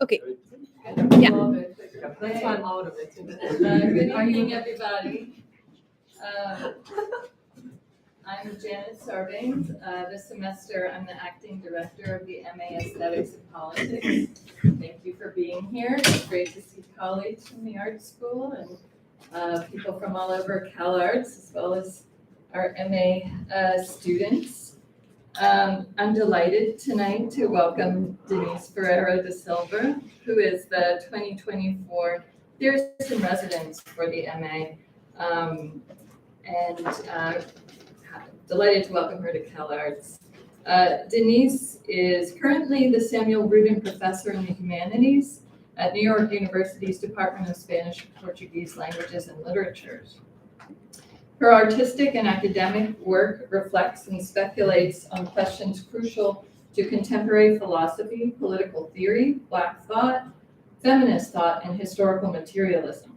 Okay. Yeah. That's fun. Good evening, everybody. I'm Janet Sarbanes. This semester, I'm the acting director of the MA Aesthetics and Politics. Thank you for being here. It's great to see colleagues from the art school and people from all over CalArts, as well as our MA students. I'm delighted tonight to welcome Denise Ferreira de Silva, who is the 2024 Theorist in Residence for the MA. Delighted to welcome her to CalArts. Denise is currently the Samuel Rudin Professor in the Humanities at New York University's Department of Spanish and Portuguese Languages and Literatures. Her artistic and academic work reflects and speculates on questions crucial to contemporary philosophy, political theory, Black thought, feminist thought, and historical materialism.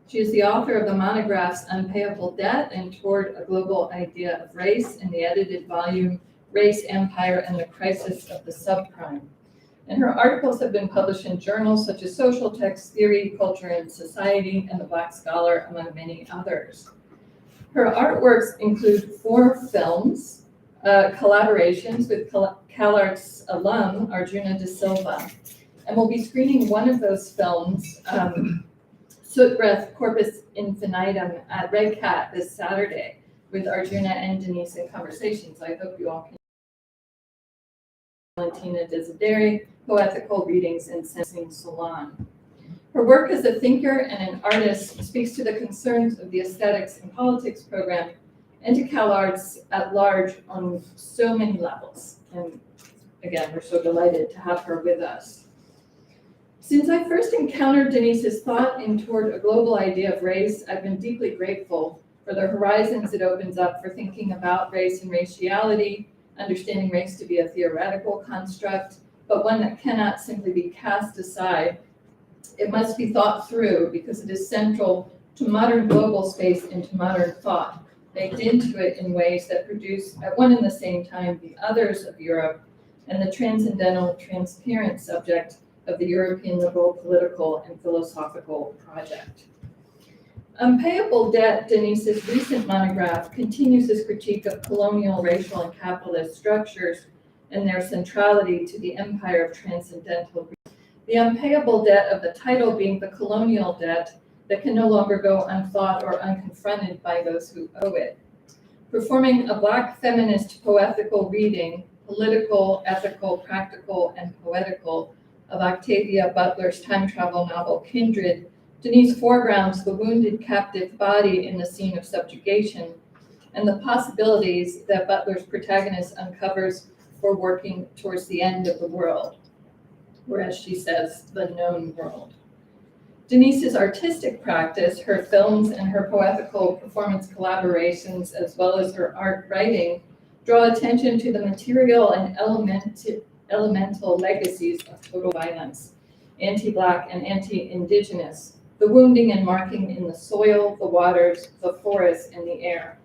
She is the author of the monographs Unpayable Debt and Toward a Global Idea of Race in the edited volume Race, Empire, and the Crisis of the Subprime. And her articles have been published in journals such as Social Text Theory, Culture and Society, and The Black Scholar, among many others. Her artworks include 4 films, collaborations with CalArts alum Arjuna de Silva, and we'll be screening one of those films, Soot Breath Corpus Infinitum at Red Cat this Saturday with Arjuna and Denise in conversations. I hope you all can. Valentina Desideri, Poethical Readings in Sensing Salon. Her work as a thinker and an artist speaks to the concerns of the Aesthetics and Politics program and to CalArts at large on so many levels. And again, we're so delighted to have her with us. Since I first encountered Denise's thought in Toward a Global Idea of Race, I've been deeply grateful for the horizons it opens up for thinking about race and raciality, understanding race to be a theoretical construct, but one that cannot simply be cast aside. It must be thought through because it is central to modern global space and to modern thought, baked into it in ways that produce at one and the same time the others of Europe and the transcendental, transparent subject of the European liberal political and philosophical project. Unpayable Debt, Denise's recent monograph, continues his critique of colonial, racial, and capitalist structures and their centrality to the empire of transcendental. The unpayable debt of the title being the colonial debt that can no longer go unthought or unconfronted by those who owe it. Performing a Black feminist poetical reading, political, ethical, practical, and poetical, of Octavia Butler's time travel novel Kindred, Denise foregrounds the wounded captive body in the scene of subjugation and the possibilities that Butler's protagonist uncovers for working towards the end of the world, whereas she says the known world. Denise's artistic practice, her films and her poetical performance collaborations, as well as her art writing, draw attention to the material and elemental legacies of total violence, anti-Black and anti-Indigenous, the wounding and marking in the soil, the waters, the forests, and the air.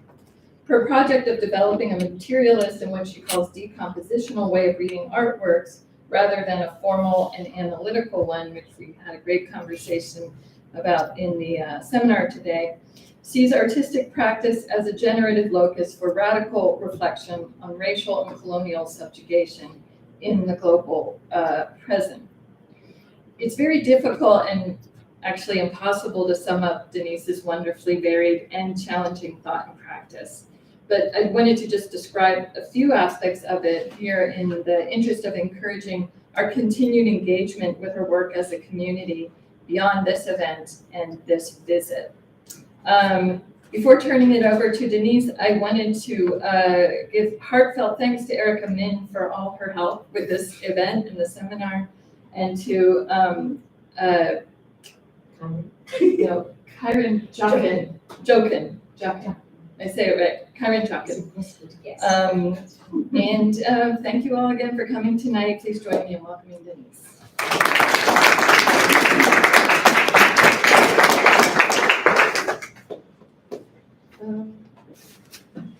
Her project of developing a materialist and what she calls decompositional way of reading artworks, rather than a formal and analytical one, which we had a great conversation about in the seminar today, sees artistic practice as a generative locus for radical reflection on racial and colonial subjugation in the global present. It's very difficult and actually impossible to sum up Denise's wonderfully varied and challenging thought and practice. But I wanted to just describe a few aspects of it here in the interest of encouraging our continued engagement with her work as a community beyond this event and this visit. Before turning it over to Denise, I wanted to give heartfelt thanks to Erica Min for all her help with this event and the seminar, and to Kyron Jokin. I say it right, Kyron Jokin. Yes. And thank you all again for coming tonight. Please join me in welcoming Denise.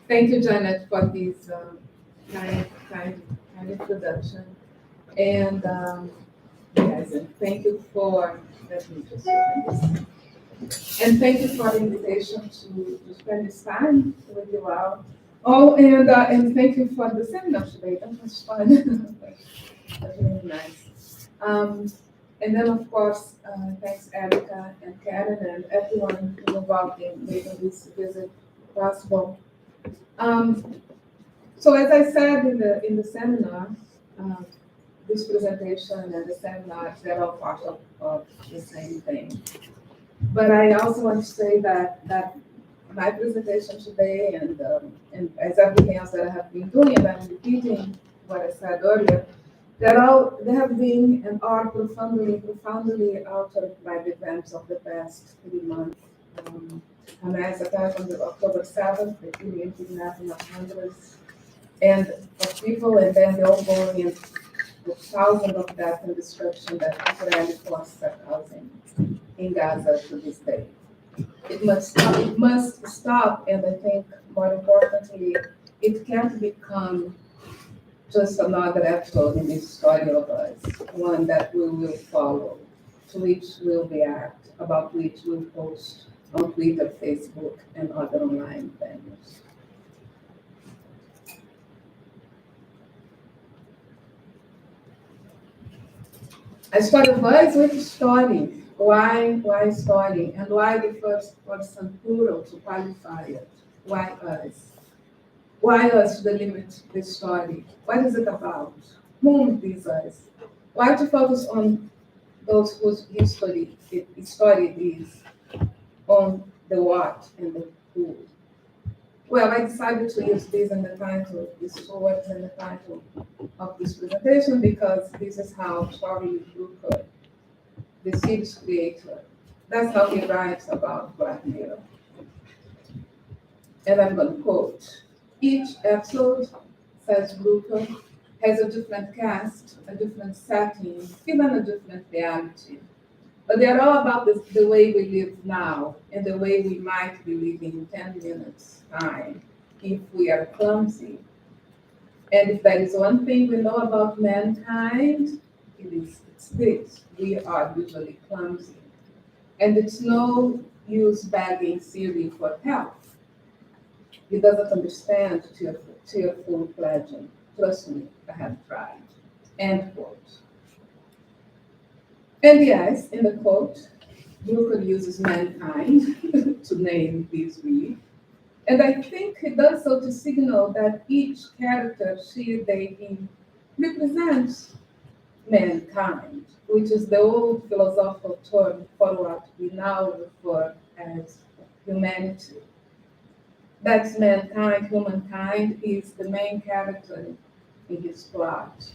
Thank you, Janet, for these kind an introduction. And yes, and thank you for, let me just open this. And thank you for the invitation to spend this time with you all. Oh, and thank you for the seminar today. That was fun. That was really nice. And then, of course, thanks Erica and Karen and everyone who involved in making this visit possible. Um, so as I said in the seminar, um, this presentation and the seminar, they're all part of the same thing. But I also want to say that my presentation today and as everything else that I have been doing, and I'm repeating what I said earlier, they have been and are profoundly altered by the events of the past 3 months. Hamas attack on the October 7th, the killing and kidnapping of hundreds and of people, and then the ongoing and the thousands of death and destruction that Israeli forces are causing in Gaza to this day. It must stop, and I think more importantly, it can't become just another episode in this story of us, one that we will follow, to which we'll react, about which we'll post on Twitter, Facebook, and other online venues. I started voice with story. Why story? And why the first person plural to qualify it? Why us? Why us delimit the story? What is it about? Whom is us? Why to focus on those whose story is on the what and the who? Well, I decided to use this in the title, these two words in the title of this presentation because this is how Charlie Brooker, the series creator, that's how he writes about Black Mirror. And I'm going to quote, each episode, says Brooker, has a different cast, a different setting, even a different reality. But they're all about the way we live now and the way we might be living in 10 minutes' time if we are clumsy. And if there is one thing we know about mankind, it's this. We are usually clumsy. And it's no use begging Siri for help. He doesn't understand tearful pledging. Trust me, I have tried. End quote. And yes, in the quote, Brooker uses mankind to name these we. And I think he does so to signal that each character, she, they, him, represents mankind, which is the old philosophical term for what we now refer as humanity. That's mankind, humankind is the main character in his plot.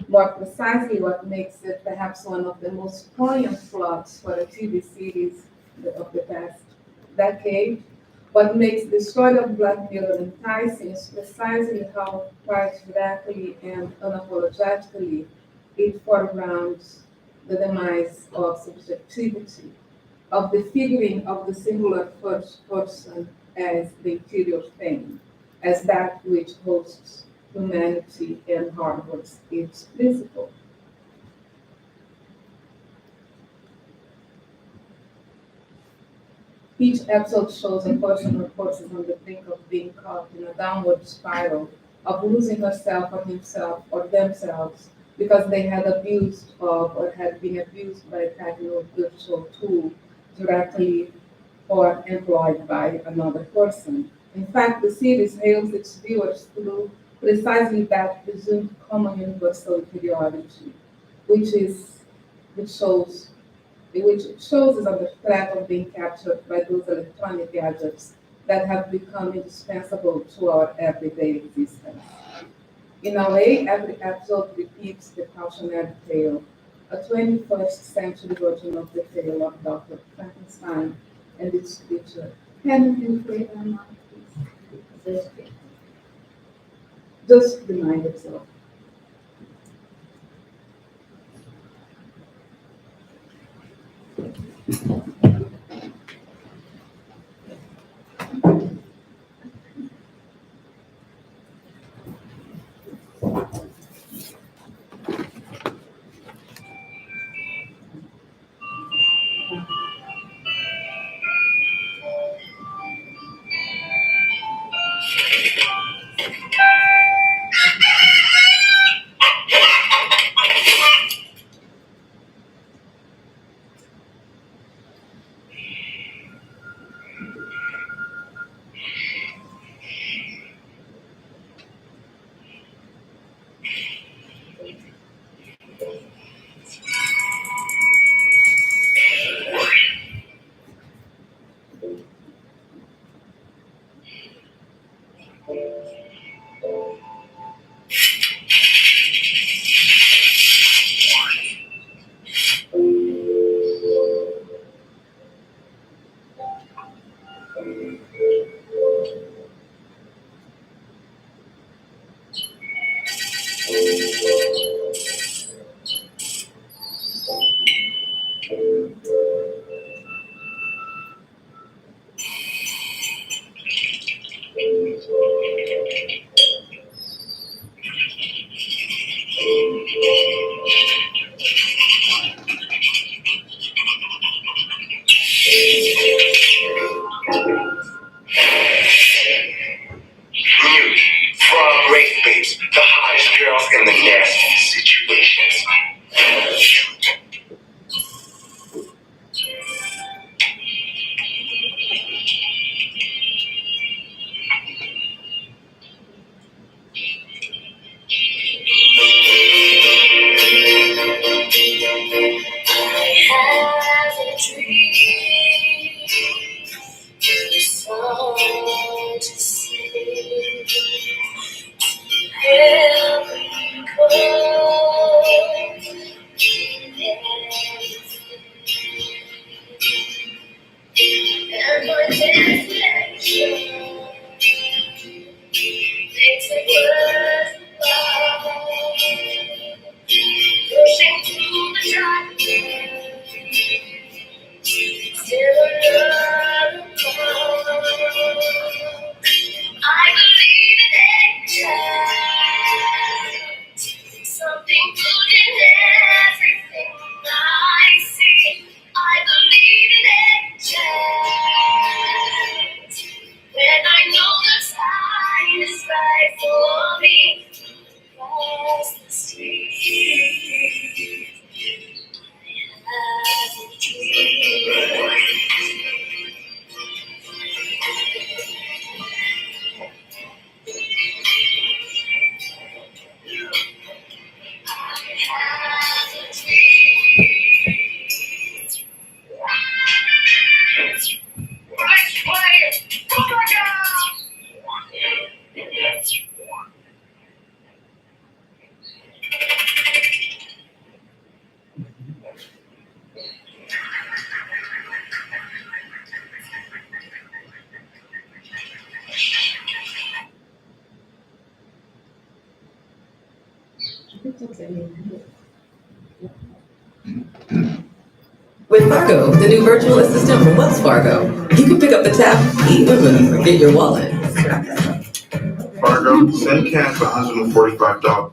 More precisely, what makes it perhaps one of the most poignant plots for a TV series of the past decade. What makes the story of Black Mirror enticing is precisely how quite directly and unapologetically it foregrounds the demise of subjectivity, of the figuring of the singular first person as the interior thing, as that which hosts humanity and harbors its principle. Each episode shows a person or persons on the brink of being caught in a downward spiral of losing herself or himself or themselves because they had abused of or had been abused by a techno virtual tool directly or employed by another person. In fact, the series hails its viewers through precisely that presumed common universal inferiority, which is which shows which it shows is under threat of being captured by those electronic gadgets that have become indispensable to our everyday existence. In a way, every episode repeats the cautionary tale, a 21st century version of the tale of Dr. Frankenstein and its creature. Can you play that now, please? Just remind yourself. With Fargo, the new virtual assistant from Wells Fargo, you can pick up the tab even when you forget your wallet. Fargo, send cash for $145.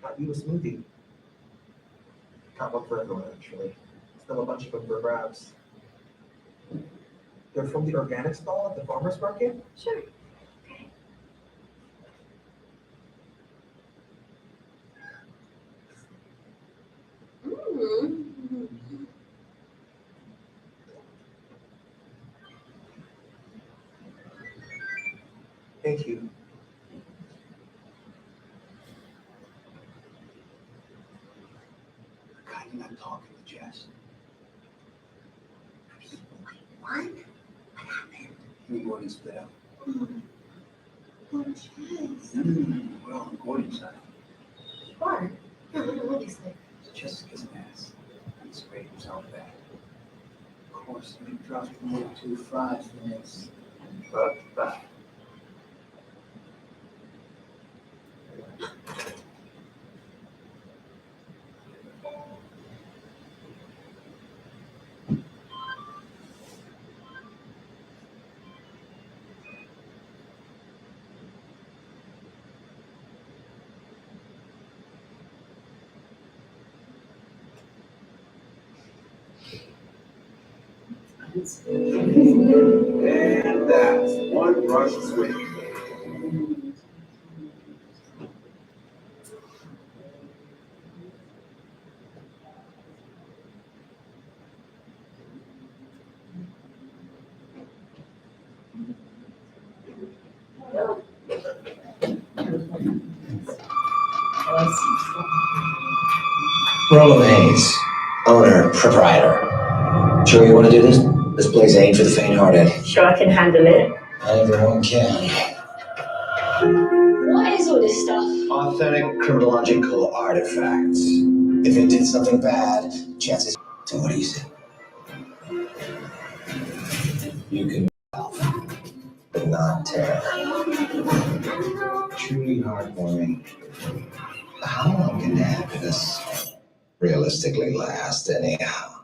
Got you a smoothie. Got one for everyone, actually. Still a bunch of them for grabs. They're from the organic stall at the farmer's market? Sure. Thank you. God, you're not talking to Jess. What? What happened? You and Gordon split up. Oh, Jess. We're on Gordon's side. Sure. Yeah, obviously. Jessica's an ass. He's great himself back. Of course, he drops from over 2 fries for this. But, And that's one rush swing. Rollo Hayes, owner, proprietor. Sure you want to do this? This place ain't for the faint-hearted. Sure I can handle it. Everyone can. What is all this stuff? Authentic criminological artifacts. If it did something bad, chances. So what do you say? You can but not tear. Truly heartwarming. How long can happiness realistically last anyhow?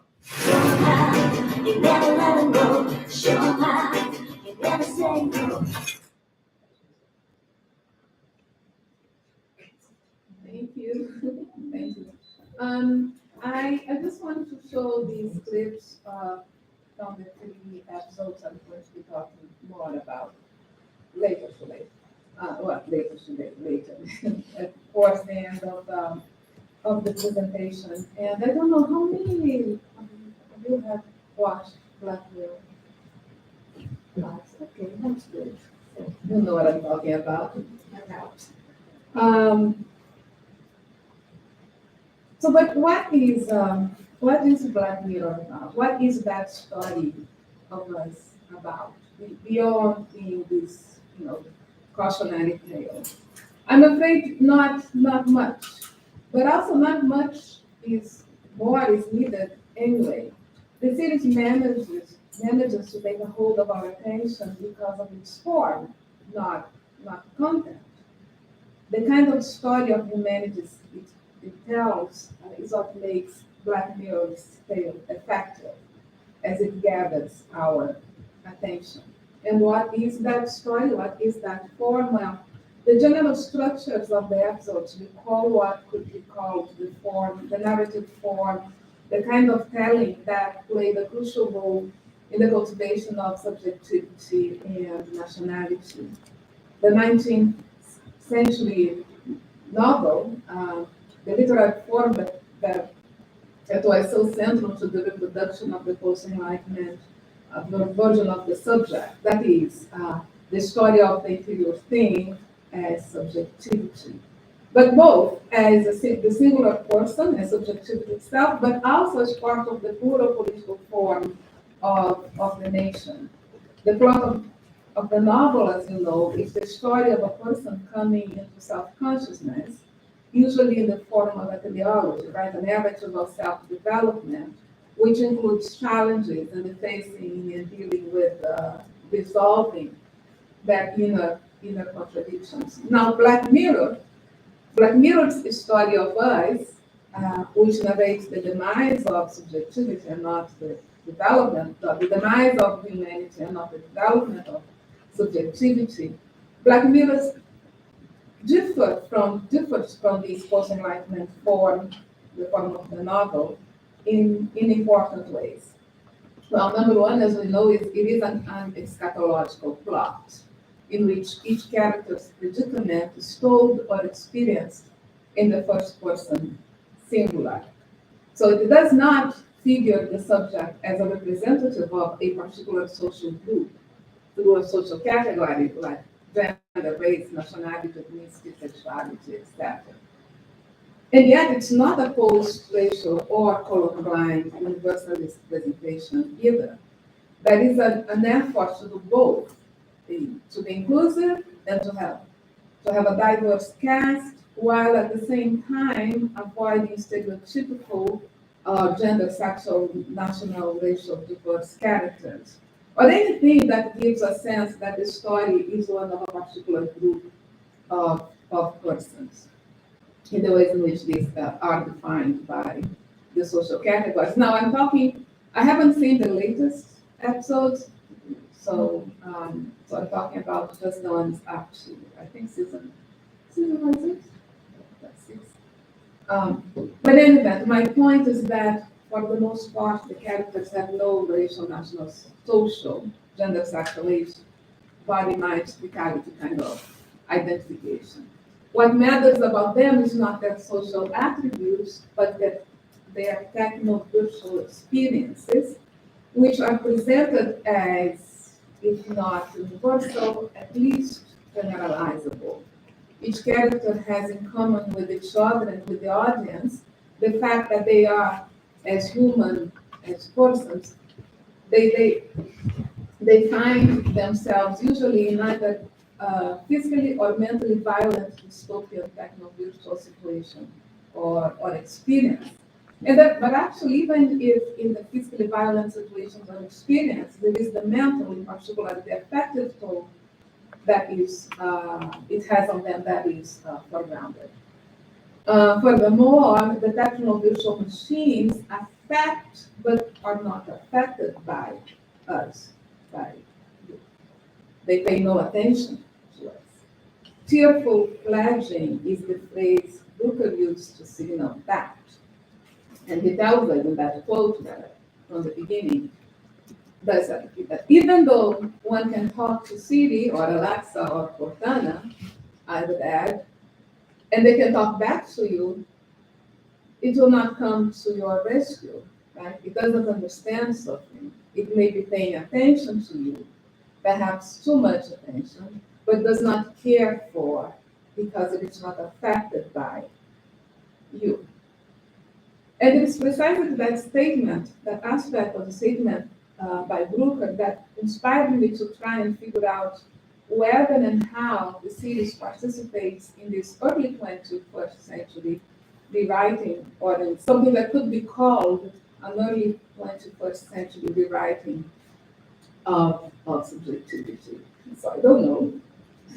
You never let him go. Show him how. You never say no. Thank you. Thank you. I just wanted to show these clips from the 3 episodes I'm going to be talking more about later today. Later today, later, towards the end of the presentation. And I don't know how many of you have watched Black Mirror. Okay, that's good. You know what I'm talking about. But what is Black Mirror about? What is that story of us about? Beyond being this, cautionary tale. I'm afraid not much, but also not much is more is needed anyway. The series manages to take a hold of our attention because of its form, not content. The kind of story of humanity it tells is what makes Black Mirror's tale effective as it gathers our attention. And what is that story? What is that form? Well, the general structures of the episodes recall what could be called the form, the narrative form, the kind of telling that played a crucial role in the cultivation of subjectivity and nationality. The 19th century novel, the literary form that was so central to the reproduction of the post-Enlightenment version of the subject, that is, the story of the inferior thing as subjectivity. But both as the singular person, as subjectivity itself, but also as part of the plural political form of the nation. The plot of the novel, as you know, is the story of a person coming into self-consciousness, usually in the form of a teleology, right? A narrative of self-development, which includes challenges and the facing and dealing with resolving that inner contradictions. Now, Black Mirror's story of us, which narrates the demise of subjectivity and not the development, the demise of humanity and not the development of subjectivity. Black Mirror differs from this post-Enlightenment form, the form of the novel, in important ways. Well, number one, as we know, it is an eschatological plot in which each character's predicament is told or experienced in the first person singular. So it does not figure the subject as a representative of a particular social group through a social category like gender, race, nationality, ethnicity, sexuality, etc. And yet it's not a post-racial or colorblind universalist presentation either. That is an effort to do both, to be inclusive and to have a diverse cast, while at the same time avoiding stereotypical gender, sexual, national, racial diverse characters, or anything that gives a sense that the story is one of a particular group of persons, in the ways in which these are defined by the social categories. Now, I haven't seen the latest episodes, so I'm talking about just the ones up to, I think, season 6? That's 6. But in any event, my point is that for the most part, the characters have no racial, national, social, gender, sexual, age, body, mind, physicality kind of identification. What matters about them is not their social attributes, but that their techno-virtual experiences, which are presented as, if not universal, at least generalizable. Each character has in common with each other and with the audience the fact that they are, as human, as persons, they find themselves usually in either physically or mentally violent dystopian techno-virtual situation or experience. But actually, even if in the physically violent situations or experience, there is the mental, in particular, the affective toll that is, it has on them that is foregrounded. Furthermore, the techno-virtual machines affect but are not affected by us, by you. They pay no attention to us. Tearful pledging is the phrase Brooker used to signal that. And he tells us in that quote that from the beginning, that even though one can talk to Siri or Alexa or Cortana, I would add, and they can talk back to you, it will not come to your rescue, right? It doesn't understand something. It may be paying attention to you, perhaps too much attention, but does not care for because it is not affected by you. And it is precisely that statement, that aspect of the statement by Brooker that inspired me to try and figure out whether and how the series participates in this early 21st century rewriting, or in something that could be called an early 21st century rewriting of subjectivity. So I don't know.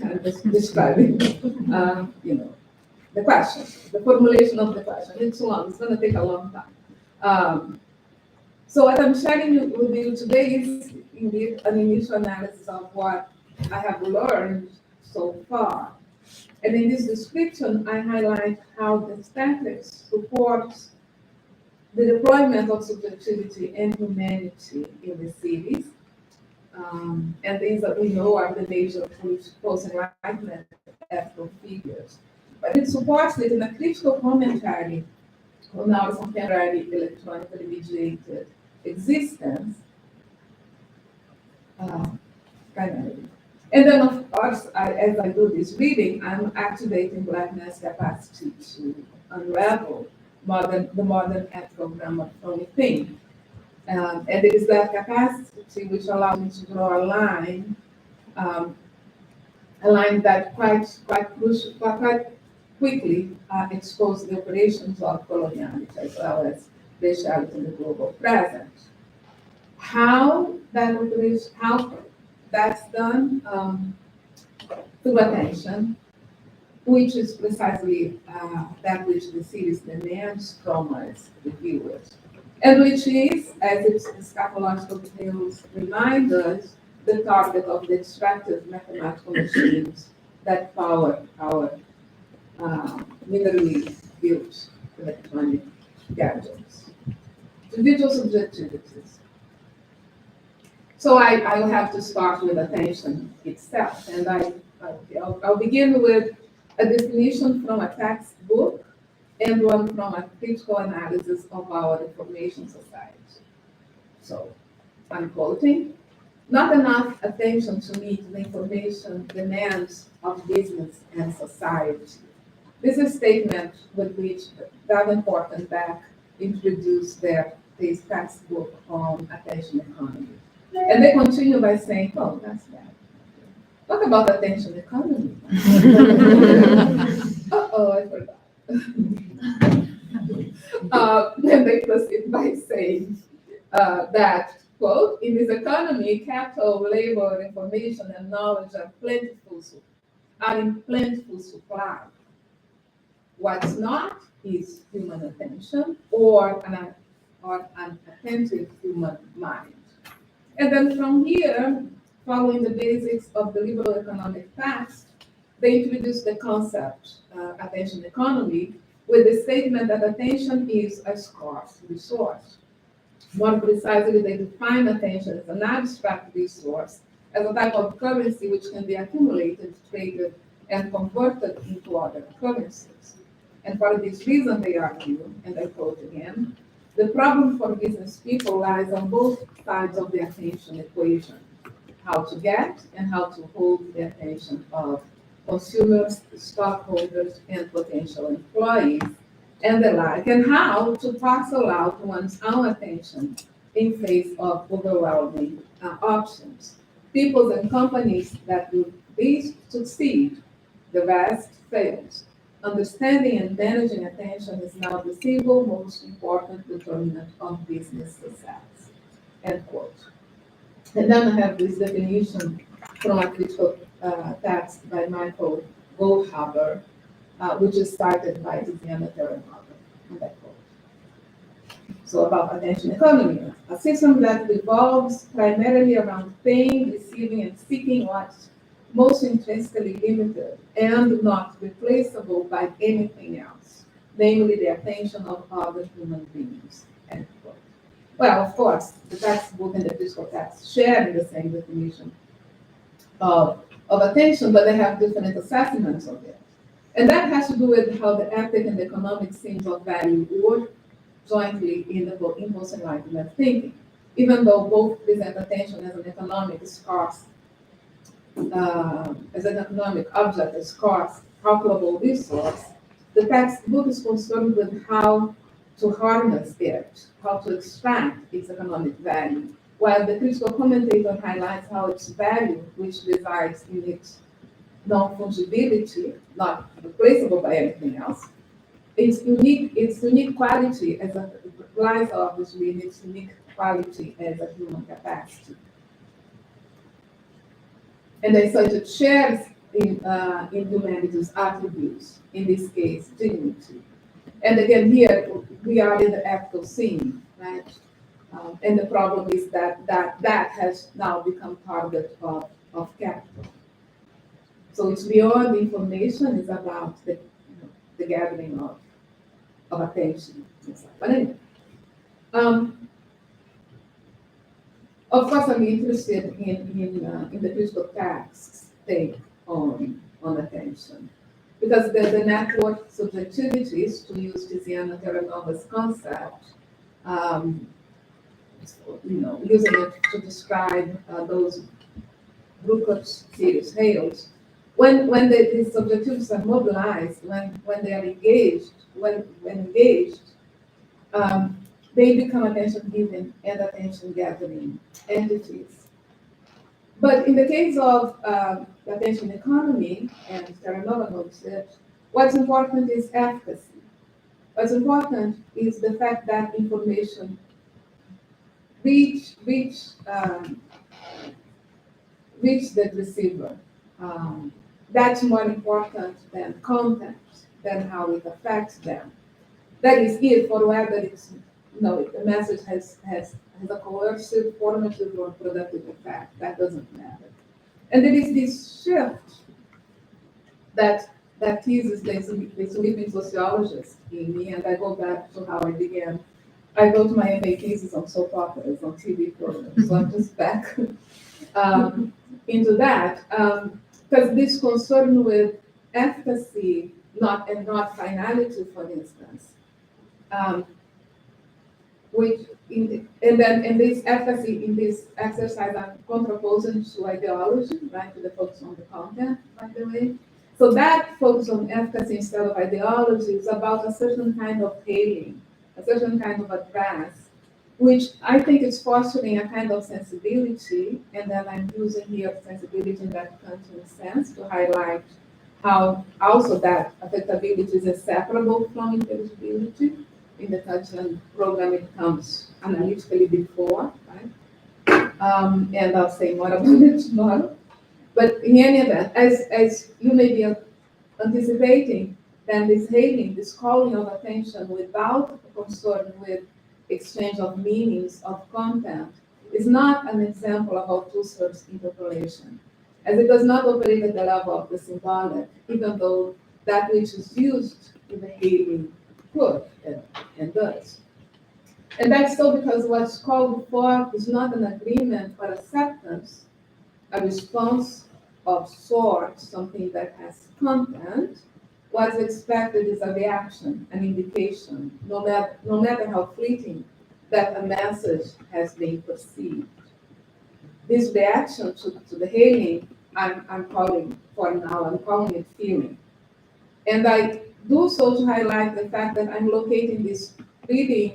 I'm just describing, the question, the formulation of the question. It's long, it's gonna take a long time. So what I'm sharing with you today is indeed an initial analysis of what I have learned so far. And in this description, I highlight how the statistics supports the deployment of subjectivity and humanity in the cities. And things that we know are the major post-enlightenment ethical figures. But it supports it in a critical commentary on our contemporary electronically mediated existence, primarily. And then, of course, as I do this reading, I'm activating Blackness' capacity to unravel the modern ethical grammar from within. And it is that capacity which allows me to draw a line that quite quickly expose the operations of coloniality as well as raciality in the global present. How that's done through attention, which is precisely that which the series demands from us, the viewers, and which is, as its scatological details remind us, the target of the extractive mathematical machines that power our minerally built electronic gadgets. Individual subjectivities. So I will have to start with attention itself, and I'll begin with a definition from a textbook and one from a critical analysis of our information society. So I'm quoting, not enough attention to meet the information demands of business and society. This is a statement with which Davenport and Beck introduced this textbook on attention economy. And they continue by saying, oh, that's bad. Talk about attention economy. I forgot. Then they proceed by saying that, quote, in this economy, capital, labor, information, and knowledge are in plentiful supply. What's not is human attention or an attentive human mind. And then from here, following the basics of the liberal economic facts, they introduce the concept, attention economy, with the statement that attention is a scarce resource. More precisely, they define attention as an abstract resource, as a type of currency which can be accumulated, traded, and converted into other currencies. And for this reason, they argue, and I quote again, the problem for business people lies on both sides of the attention equation, how to get and how to hold the attention of consumers, stockholders, and potential employees, and the like, and how to parcel out one's own attention in face of overwhelming options. Peoples and companies that do these succeed, the rest fails. Understanding and managing attention is now the single most important determinant of business success. End quote. And then I have this definition from a critical text by Michael Goldhaber, which is cited by Diana Terranova. And I quote. So about attention economy, a system that revolves primarily around paying, receiving, and seeking what's most intrinsically limited and not replaceable by anything else, namely the attention of other human beings. End quote. Well, of course, the textbook and the physical text share the same definition of attention, but they have different assessments of it. And that has to do with how the ethic and the economic themes of value work jointly in the impulse enlightenment thinking. Even though both present attention as an economic scarce, as an economic object, a scarce, calculable resource, the textbook is concerned with how to harness it, how to extract its economic value, while the critical commentator highlights how its value, which resides in its non-fungibility, not replaceable by anything else, its unique quality as a lies obviously in its unique quality as a human capacity. And as such, it shares in humanity's attributes, in this case, dignity. And again, here we are in the ethical scene, right? And the problem is that has now become target of capital. So it's beyond information, it's about the gathering of attention. But anyway, of course, I'm interested in the critical text's take on attention. Because the network subjectivities, to use Tiziana Terranova's concept, using it to describe those Bruckner's series hails, when the subjectivities are mobilized, when they are engaged, when engaged, they become attention-giving and attention-gathering entities. But in the case of the attention economy, and Terranova notes it, what's important is efficacy. What's important is the fact that information reach the receiver. That's more important than content, than how it affects them. That is it for whether it's, the message has a coercive, formative, or productive effect. That doesn't matter. And there is this shift that teases the sleeping sociologist in me, and I go back to how I began. I wrote my MA thesis on soap operas, on TV programs, so I'm just back into that. Because this concern with efficacy, not finality, for instance, and this efficacy in this exercise I'm contraposing to ideology, right, to the focus on the content, by the way. So that focus on efficacy instead of ideology is about a certain kind of hailing, a certain kind of advance, which I think is fostering a kind of sensibility, and then I'm using here sensibility in that Kantian sense to highlight how also that affectability is inseparable from intelligibility. In the Kantian program, it comes analytically before, right? And I'll say more about it tomorrow. But in any event, as you may be anticipating, then this hailing, this calling of attention without concern with exchange of meanings, of content, is not an example of Althusser's interpolation, as it does not operate at the level of the symbolic, even though that which is used in the hailing could and does. And that's so because what's called for is not an agreement but acceptance, a response of sorts, something that has content. What's expected is a reaction, an indication, no matter how fleeting, that a message has been perceived. This reaction to the hailing, I'm calling for now, I'm calling it feeling. And I do so to highlight the fact that I'm locating this reading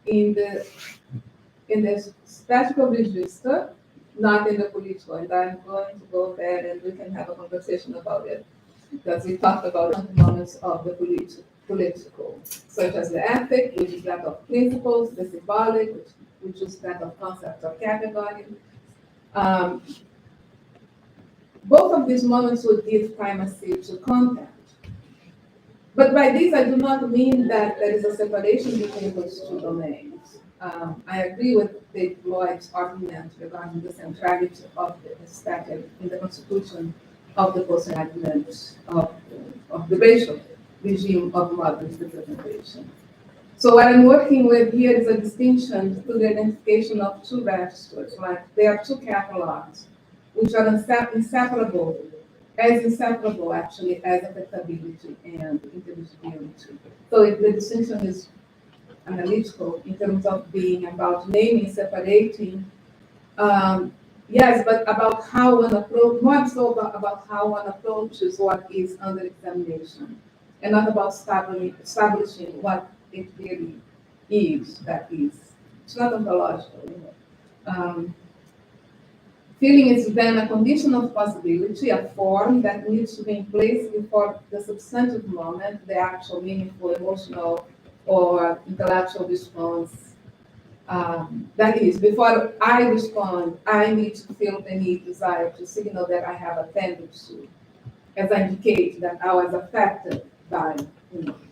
in the statical register not in the political, and I'm going to go there and we can have a conversation about it. Because we talked about the moments of the political, such as the ethic, which is that of principles, the symbolic, which is that of concepts or category. Um, Both of these moments would give primacy to content. But by this, I do not mean that there is a separation between those two domains. I agree with David Lloyd's argument regarding the centrality of the aesthetic in the constitution of the post-enlightenment of the racial regime of modern representation. So what I'm working with here is a distinction through the identification of two registers, like there are two catalogs, which are inseparable, as inseparable actually as affectability and intelligibility. So if the distinction is analytical in terms of being about naming, separating, yes, but about how one approach, more so about how one approaches what is under examination, and not about establishing what it really is, that is. It's not ontological, you know. Feeling is then a condition of possibility, a form that needs to be in place before the substantive moment, the actual meaningful, emotional, or intellectual response. That is, before I respond, I need to feel the need, desire to signal that I have attended to, as I indicate that I was affected by,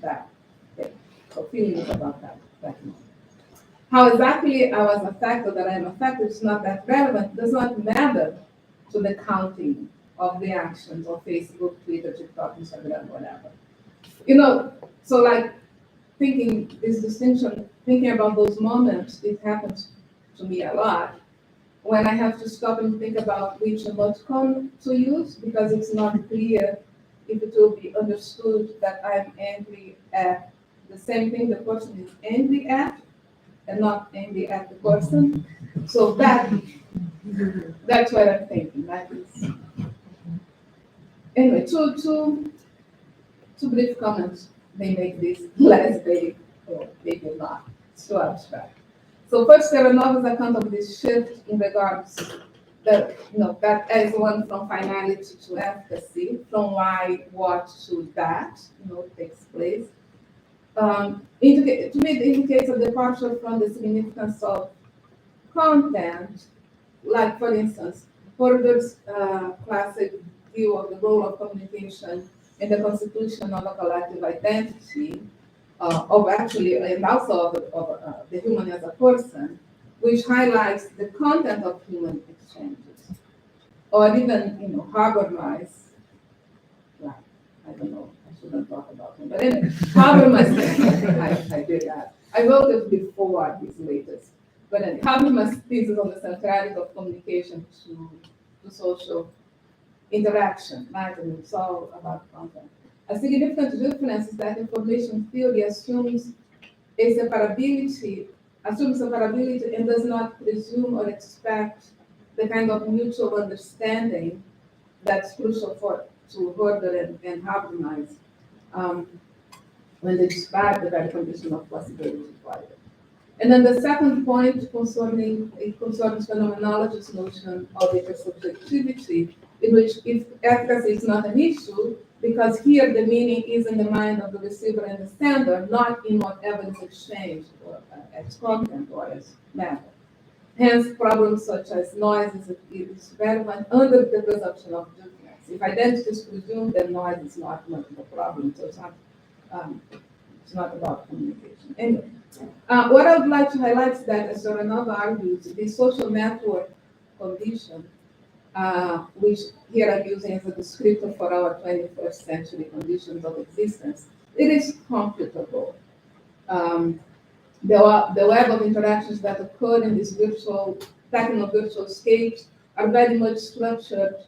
that thing. So feeling is about that moment. How exactly I was affected, that I am affected, is not that relevant, does not matter to the counting of the actions of Facebook, Twitter, TikTok, Instagram, whatever. So like thinking this distinction, thinking about those moments, it happens to me a lot when I have to stop and think about which emoticon to use because it's not clear if it will be understood that I'm angry at the same thing the person is angry at and not angry at the person. So that's what I'm thinking. That is anyway. Two brief comments. They make this less vague or maybe not. It's too abstract. So first, Terranova's account of this shift in regards that as one from finality to efficacy, from why, what to that, takes place. To me, it indicates a departure from the significance of content, like for instance, Porter's classic view of the role of communication in the constitution of a collective identity, and also of the human as a person, which highlights the content of human exchanges, or even, Habermas, like, I don't know, I shouldn't talk about him, but anyway, Habermas, I did that. I wrote it before his latest, but anyway, Habermas' thesis on the centrality of communication to social interaction, right? And it's all about content. A significant difference is that information theory assumes separability and does not presume or expect the kind of mutual understanding that's crucial to Herder and Habermas when they describe the very condition of possibility for it. And then the second point concerns phenomenology's notion of intersubjectivity, in which if efficacy is not an issue, because here the meaning is in the mind of the receiver and the sender, not in whatever is exchanged or as content or as matter. Hence, problems such as noise is relevant under the presumption of difference. If identity is presumed, then noise is not much of a problem. So it's not about communication. Anyway, what I would like to highlight is that, as Zoranova argues, the social network condition, which here I'm using as a descriptor for our 21st century conditions of existence, it is computable. The web of interactions that occur in these techno-virtual scapes are very much structured,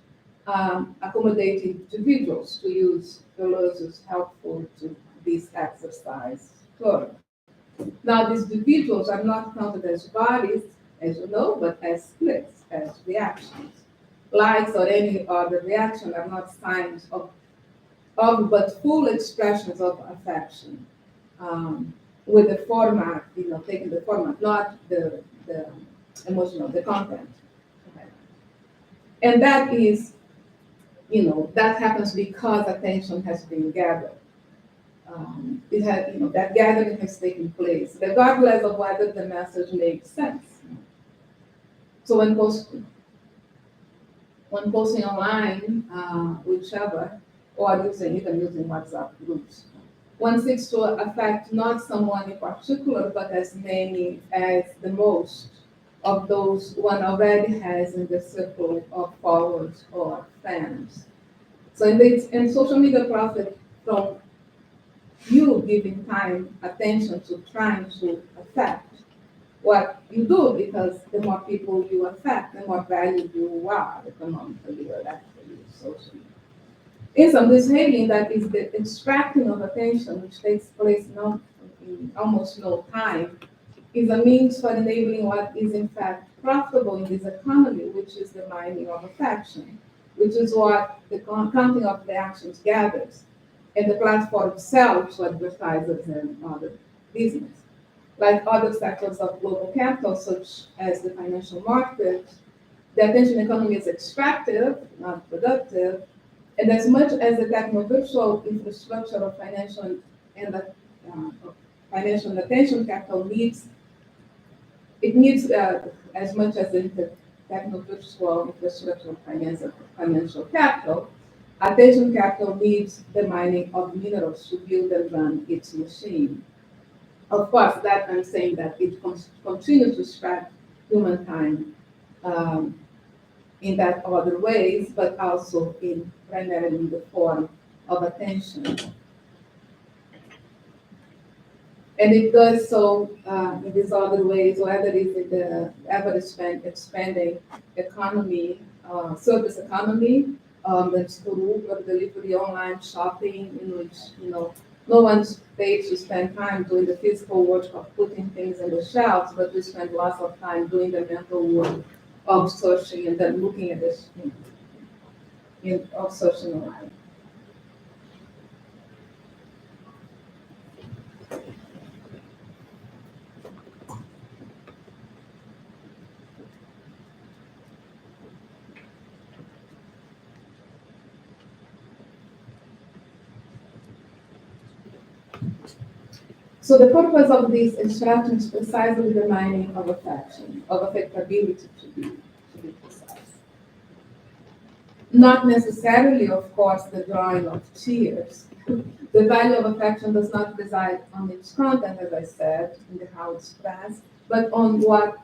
accommodating individuals, to use Deleuze's helpful to this exercise term. Now, these individuals are not counted as bodies, as you know, but as splits, as reactions. Likes or any other reaction are not signs of but full expressions of affection. With the format, taking the format, not the emotional, the content. Okay. And that is, that happens because attention has been gathered. That gathering has taken place, regardless of whether the message makes sense. So when posting online, whichever, or even using WhatsApp groups, one seeks to affect not someone in particular, but as many as the most of those one already has in the circle of followers or fans. So and social media profit from you giving time, attention to trying to affect what you do, because the more people you affect, the more valuable you are economically or actually socially. In some misbehaving, that is the extracting of attention, which takes place in almost no time, is a means for enabling what is in fact profitable in this economy, which is the mining of affection, which is what the counting of the actions gathers, and the platform sells to advertisers and other business. Like other sectors of global capital, such as the financial market, the attention economy is extractive, not productive, and as much as the techno-virtual infrastructure of financial and attention capital needs, it needs as much as the techno-virtual infrastructure of financial capital, attention capital needs the mining of minerals to build and run its machine. Of course, that I'm saying that it continues to extract human time in that other ways, but also in primarily in the form of attention. And it does so in these other ways, whether it's in the ever-expanding economy, service economy, that's through Uber delivery, online shopping, in which no one's paid to spend time doing the physical work of putting things in the shelves, but we spend lots of time doing the mental work of searching and then looking at this, of searching online. So the purpose of this extraction is precisely the mining of affection, of affectability to be precise. Not necessarily, of course, the drawing of tears. The value of affection does not reside on its content, as I said, in the how it's expressed, but on what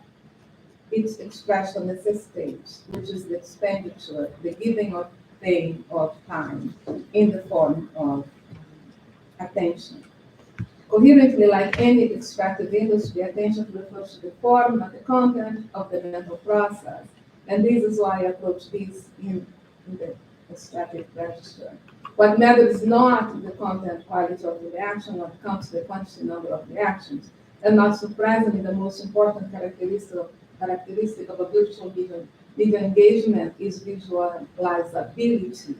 its expression necessitates, which is the expenditure, the giving of pain of time in the form of attention. Coherently, like any extractive industry, attention refers to the form, not the content of the mental process. And this is why I approach this in the extractive register. What matters is not the content quality of the reaction, what counts the quantity number of reactions. And not surprisingly, the most important characteristic of a virtual media engagement is visualizability,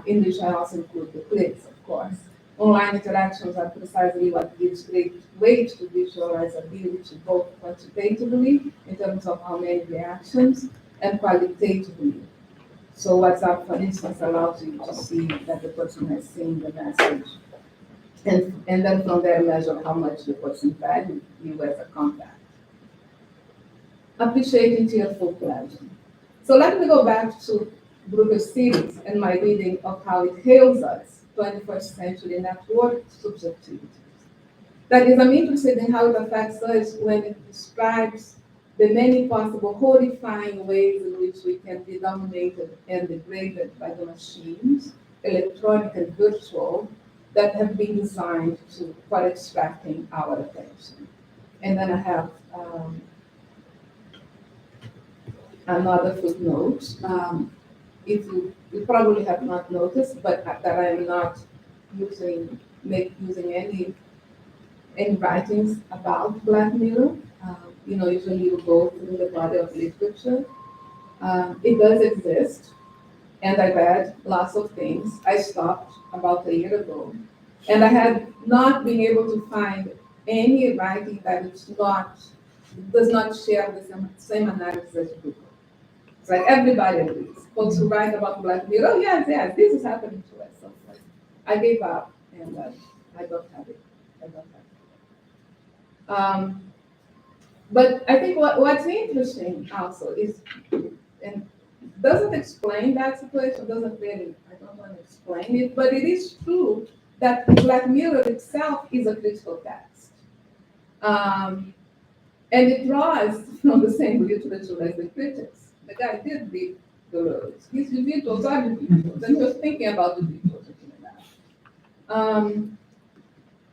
in which I also include the clicks, of course. Online interactions are precisely what gives great weight to visualizability, both quantitatively, in terms of how many reactions, and qualitatively. So WhatsApp, for instance, allows you to see that the person has seen the message, and then from there measure how much the person valued you as a contact. Appreciating tearful pleasure. So let me go back to Brugger's series and my reading of how it hails us, 21st century network subjectivities. That is, I'm interested in how it affects us when it describes the many possible horrifying ways in which we can be dominated and degraded by the machines, electronic and virtual, that have been designed for extracting our attention. And then I have another footnote. If you probably have not noticed, but that I am not using any writings about Black Mirror. Usually you go through the body of literature. It does exist, and I read lots of things. I stopped about a year ago, and I had not been able to find any writing that does not share the same analysis as Google. It's like everybody agrees. Folks who write about Black Mirror, oh yes, yes, this is happening to us. So like, I gave up and I don't have it. I don't have it. But I think what's interesting also is, and doesn't explain that situation, doesn't really, I don't want to explain it, but it is true that Black Mirror itself is a critical text. And it draws from the same literature as the critics. The guy did read the words. His visuals are the visuals, and he was thinking about the visuals.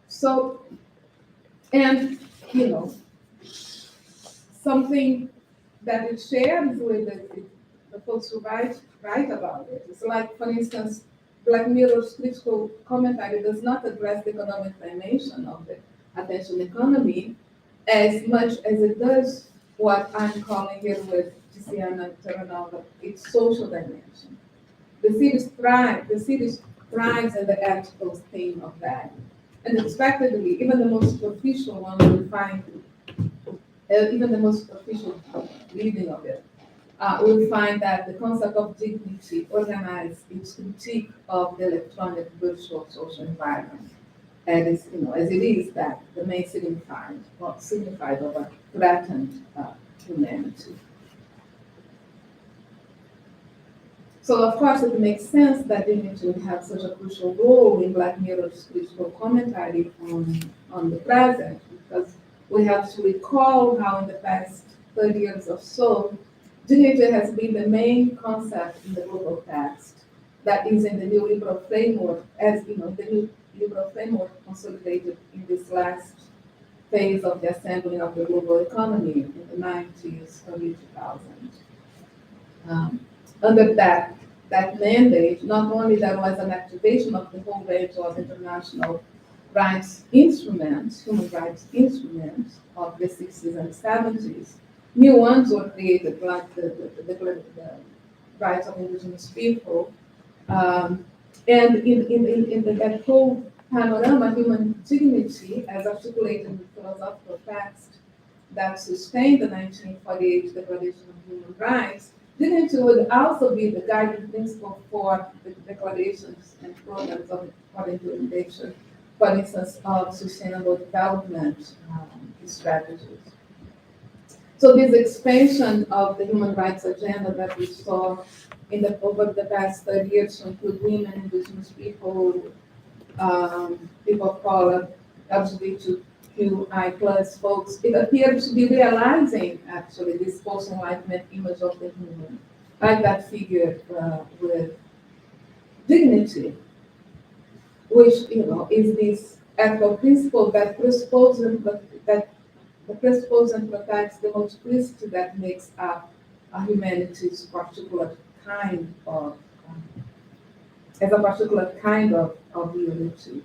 So, and, you know, something that it shares with the folks who write about it. It's like, for instance, Black Mirror's critical commentary does not address the economic dimension of the attention economy as much as it does what I'm calling here with Tiziana Terranova, its social dimension. The series thrives in the ethical theme of that. And expectedly, even the most superficial one will find, even the most superficial reading of it, will find that the concept of dignity organizes its critique of the electronic virtual social environment. And it's, you know, as it is that the main signified of a threatened humanity. So of course it makes sense that dignity would have such a crucial role in Black Mirror's critical commentary on the present, because we have to recall how in the past 30 years or so, dignity has been the main concept in the global text that is in the new liberal framework, as you know, the new liberal framework consolidated in this last phase of the assembling of the global economy in the 90s, early 2000s. Under that mandate, not only there was an activation of the whole range of international rights instruments, human rights instruments of the 60s and 70s, new ones were created, like the rights of indigenous people. And in that whole panorama, human dignity, as articulated in the philosophical text that sustained the 1948 Declaration of Human Rights, dignity would also be the guiding principle for the declarations and programs for implementation, for instance, of sustainable development strategies. So this expansion of the human rights agenda that we saw over the past 30 years to include women, indigenous people, people of color, LGBTQI plus folks, it appears to be realizing actually this post-enlightenment image of the human, like that figure with dignity, which is this ethical principle that presupposes that the presupposes and protects the multiplicity that makes up humanity's particular kind of, as a particular kind of unity.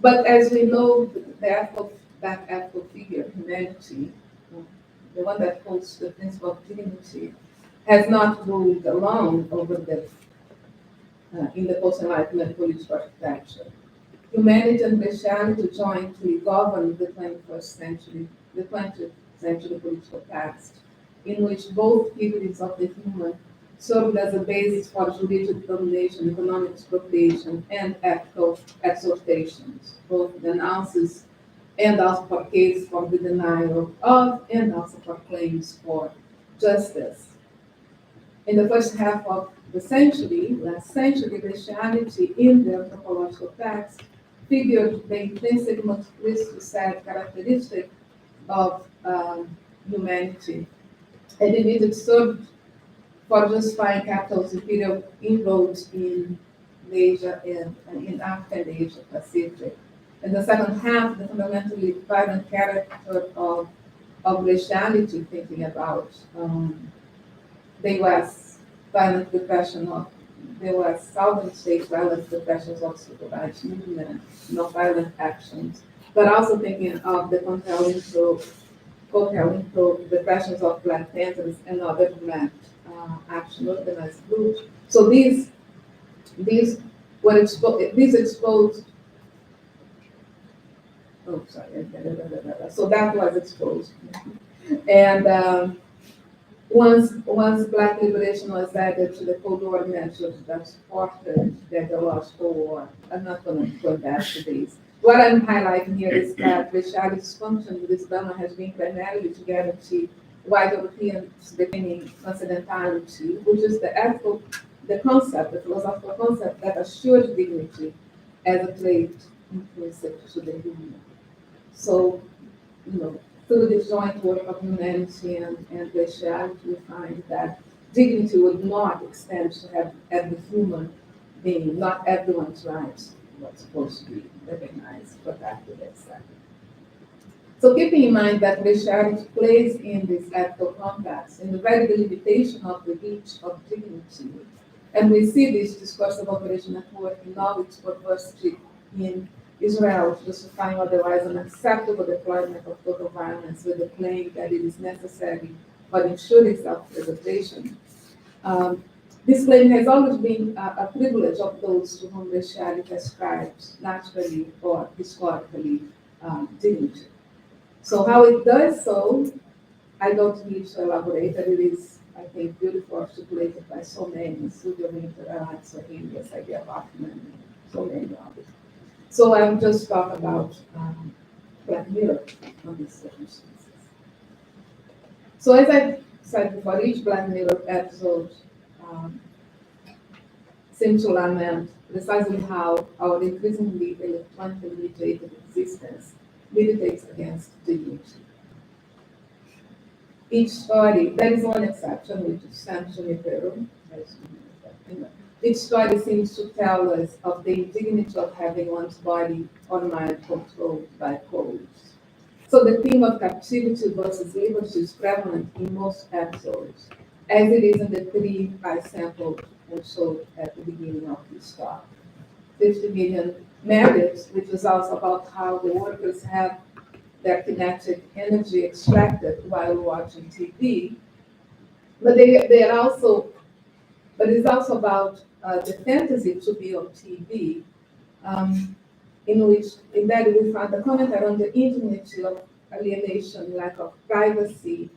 But as we know, that ethical figure, humanity, the one that holds the principle of dignity, has not ruled alone over in the post-enlightenment political architecture. Humanity and raciality jointly govern the 20th century political text, in which both theories of the human served as a basis for juridic domination, economic expropriation, and ethical exhortations, both denounces and also for cases for the denial of, and also for claims for justice. In the first half of the century, last century, raciality in the anthropological text figured the intrinsic multiplicity set characteristic of humanity, and indeed it served for justifying capital's imperial inroads in Asia and in Africa and Asia Pacific. In the second half, the fundamentally violent character of raciality, thinking about the U.S. violent repression of the U.S. southern states, violent repressions of civil rights movement, violent actions, but also thinking of the compelling repressions of Black Panthers and other black action organized groups. So these exposed. Oh, sorry. So that was exposed, and Once black liberation was added to the Cold War measures that supported the ideological war, I'm not going to go back to these. What I'm highlighting here is that the Charlie's function with this dilemma has been primarily to guarantee white Europeans retaining occidentality, which is the concept, the philosophical concept that assures dignity as a trait intrinsic to the human. So, through the joint work of humanity and raciality, we find that dignity would not extend to have every human being, not everyone's rights were supposed to be recognized, protected, etc. So keeping in mind that raciality plays in this ethical context, in the very delimitation of the reach of dignity, and we see this discourse of operation at work in all its perversity in Israel, justifying otherwise unacceptable deployment of total violence with the claim that it is necessary for ensuring self-preservation. This claim has always been a privilege of those to whom raciality ascribes naturally or historically dignity. So how it does so, I don't need to elaborate, but it is, I think, beautifully articulated by so many, Silva, Alex, Ferreira, Sadia Hoffman, so many others. So I will just talk about Black Mirror on these circumstances. So as I said before, each Black Mirror episode seems to lament precisely how our increasingly electronically mediated existence militates against dignity. Each story, there is one exception, which is San Junipero. Each story seems to tell us of the indignity of having one's body or mind controlled by codes. So the theme of captivity versus liberty is prevalent in most episodes, as it is in the three I sampled and showed at the beginning of this talk. 50 million merits, which is also about how the workers have their kinetic energy extracted while watching TV, but it's also about the fantasy to be on TV, in that we find the commentary on the indignity of alienation, lack of privacy,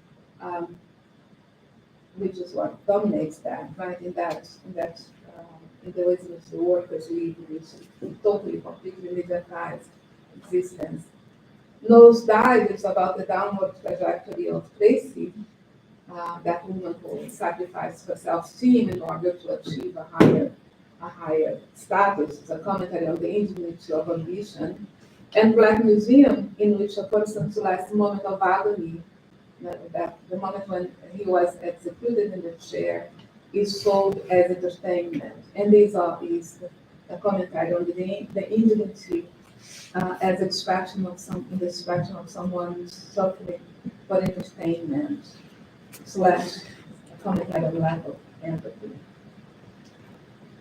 which is what dominates that, right? In the ways in which the workers live, which is totally, completely mediatized existence. Nosedive is about the downward trajectory of Tracy, that woman who sacrificed her self-esteem in order to achieve a higher status. It's a commentary on the indignity of ambition. And Black Museum, in which a person's last moment of agony, that the moment when he was executed in the chair, is sold as entertainment. And this is a commentary on the indignity as extraction of someone's suffering for entertainment / commentary on lack of empathy.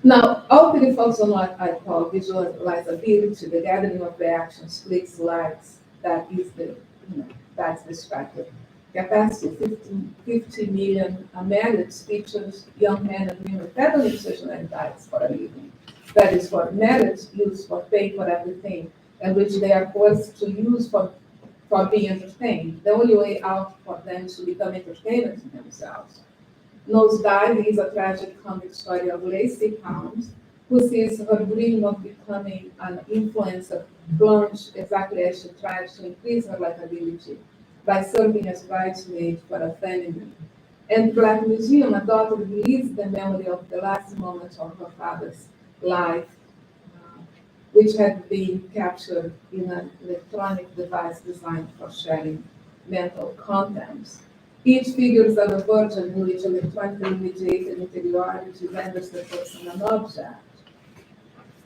Now, all three focus on what I call visualizability, the gathering of reactions, clicks, likes, that's distracted. Capacity, 50 million merits features young men and women peddling social anxieties for a living. That is for merits used for pay for everything, and which they are forced to use for being entertained. The only way out for them is to become entertainers themselves. Nosedive is a tragic comic story of Lacey Pounds, who sees her dream of becoming an influencer plunge exactly as she tries to increase her likability by serving as bridesmaid for a family. And Black Museum, a daughter relieves the memory of the last moments of her father's life, which had been captured in an electronic device designed for sharing mental contents. Each figures are a version in which electronically mediated interiority renders the person an object.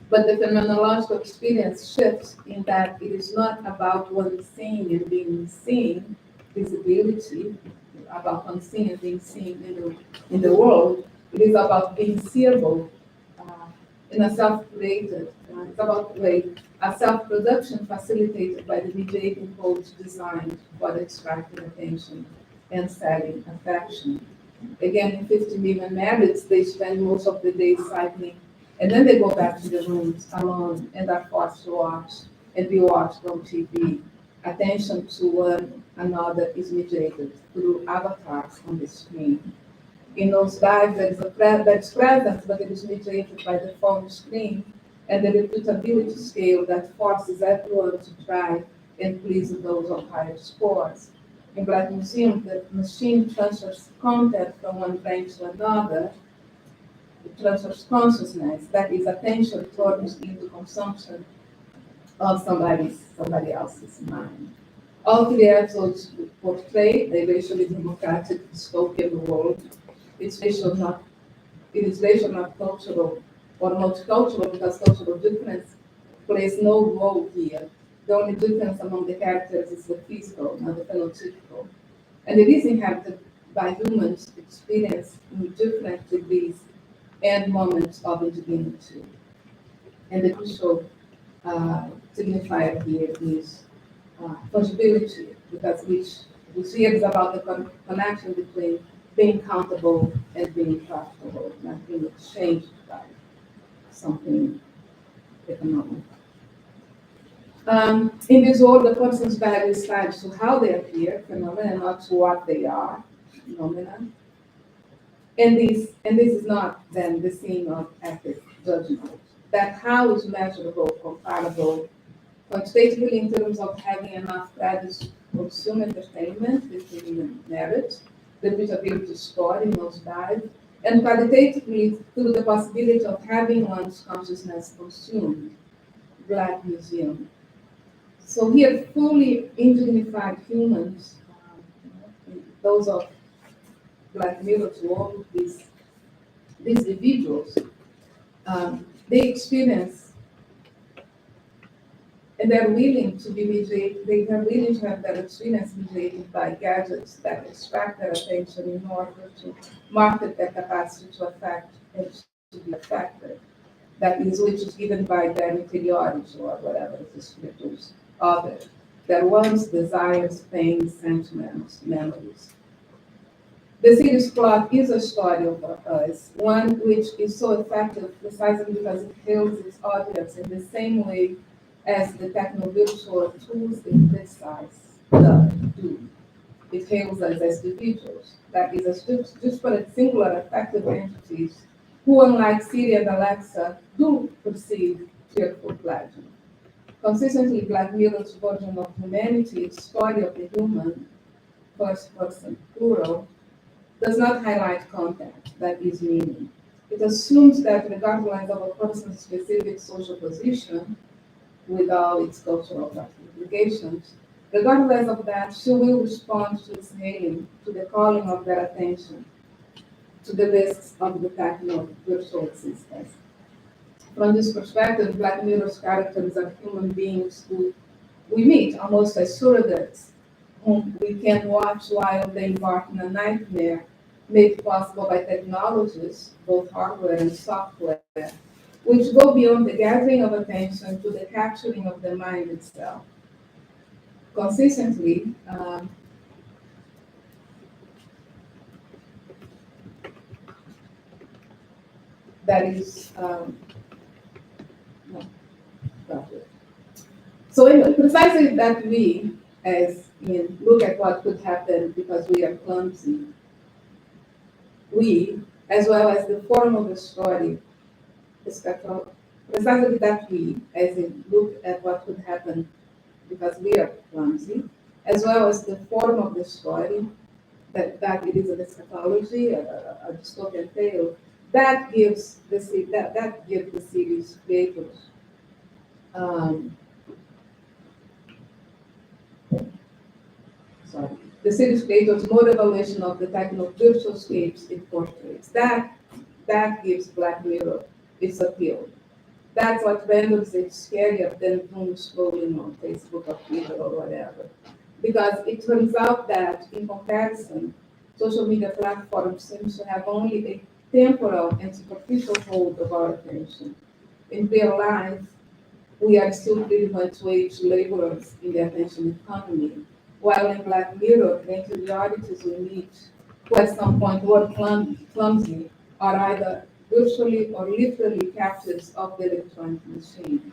But the phenomenological experience shifts in that it is not about one seeing and being seen, visibility, about one seeing and being seen in the world. It is about being seeable in a self-created, it's about a self-production facilitated by the mediating codes designed for extracting attention and setting affection. Again, in 50 million merits, they spend most of the day cycling, and then they go back to their rooms alone and are forced to watch and be watched on TV. attention to one another is mediated through avatars on the screen. In those dives, there is that's present, but it is mediated by the phone screen and the repeatability scale that forces everyone to try and please those on higher scores. In Black Museum, the machine transfers content from one brain to another. It transfers consciousness, that is attention turns into consumption of somebody else's mind. All three episodes portray a racially democratic dystopian world. It's racial not it is racial, not cultural or multicultural, because cultural difference plays no role here. The only difference among the characters is the physical, not the phenotypical. And it is inhabited by humans experienced in different degrees and moments of indigeneity. And the crucial signifier here is fungibility, because which we see it is about the connection between being countable and being profitable, not being exchanged by something economic. In this world, the person's value is tied to how they appear, phenomena, not to what they are, phenomena. And this is not then the scene of ethic judgment. That how is measurable, comparable, quantitatively in terms of having enough credits to consume entertainment, between merit, the readability score in those dive, and qualitatively through the possibility of having one's consciousness consumed, Black Museum. So here, fully indignified humans, those of Black Mirror's world, these individuals, they experience and they're willing to be mediated, they are willing to have their experience mediated by gadgets that extract their attention in order to market their capacity to affect and to be affected. That is, which is given by their interiority or whatever it is produced of it. Their wants, desires, pains, sentiments, memories. The series plot is a story of us, one which is so effective precisely because it hails its audience in the same way as the techno-virtual tools in this size do. It hails us as individuals, that is, as disparate singular effective entities who, unlike Siri and Alexa, do perceive fearful pleasure. Consistently, Black Mirror's version of humanity, story of the human, first person plural, does not highlight content, that is meaning. It assumes that regardless of a person's specific social position, with all its cultural implications, regardless of that, she will respond to its hailing, to the calling of their attention, to the risks of the techno-virtual existence. From this perspective, Black Mirror's characters are human beings who we meet almost as surrogates, whom we can watch while they embark on a nightmare made possible by technologies, both hardware and software, which go beyond the gathering of attention to the capturing of the mind itself. Consistently, that is, no, got it. So anyway, precisely that we, as in look at what could happen because we are clumsy, we, as well as the form of the story, precisely that we, as in look at what could happen because we are clumsy, as well as the form of the story, that it is an eschatology, a dystopian tale, that gives that gives the series creators the series creators more evaluation of the techno-virtual scapes it portrays. That gives Black Mirror its appeal. That's what renders it scarier than doom scrolling on Facebook or Twitter or whatever. Because it turns out that, in comparison, social media platforms seem to have only a temporal and superficial hold of our attention. In real life, we are still pretty much wage laborers in the attention economy, while in Black Mirror, the interiorities we meet, who at some point were clumsy, are either virtually or literally captives of the electronic machine.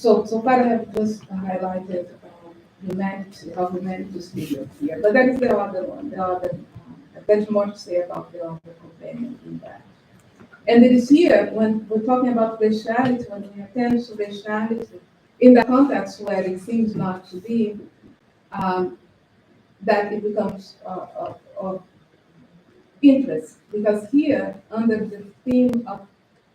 So far I have just highlighted humanity, how humanity is figured here, but that is the other one, there's more to say about the other companion in that. And it is here, when we're talking about raciality, when we attend to raciality, in the context where it seems not to be, um, that it becomes of interest. Because here, under the theme of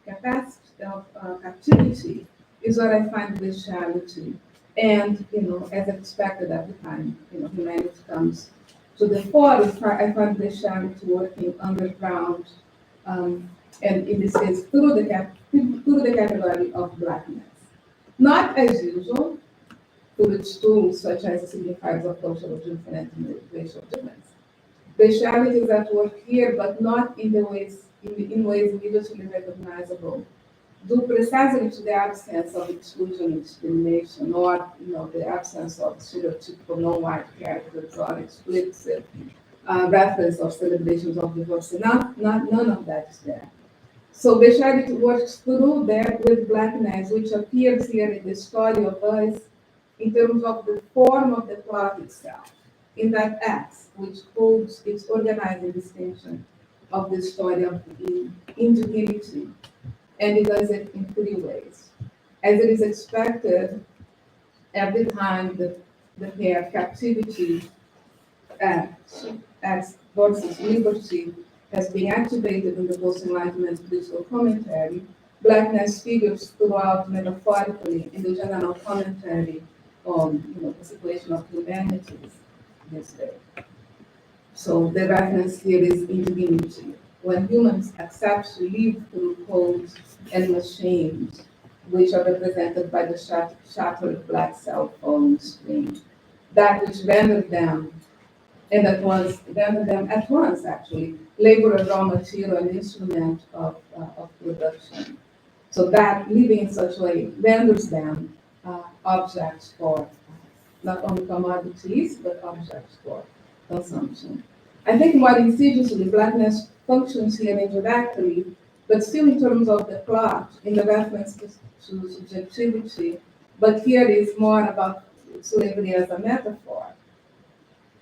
capacity, of captivity, is where I find raciality. And, as expected at the time, humanity comes to the fore. I find raciality working underground, um, and in this case, through the category of blackness. Not as usual, through its tools such as the signifiers of cultural difference and racial difference. Raciality is at work here, but not in ways immediately recognizable, due precisely to the absence of exclusion and discrimination, or the absence of stereotypical non-white characters or explicit reference or celebrations of diversity. None of that is there. So raciality works through that with blackness, which appears here in the story of us in terms of the form of the plot itself, in that X, which holds its organizing distinction of the story of indigeneity, and it does it in three ways. As it is expected, every time the pair captivity as versus liberty has been activated in the post-Enlightenment political commentary, blackness figures throughout metaphorically in the general commentary on the situation of humanities this day. So the reference here is indigeneity. When humans accept to live through codes and machines, which are represented by the shattered black cell phone screen, that which rendered them, and rendered them at once actually, labor and raw material and instrument of production. So that living in such a way renders them objects for not only commodities, but objects for consumption. I think more insidiously, blackness functions here indirectly, but still in terms of the plot, in the reference to subjectivity, but here is more about slavery as a metaphor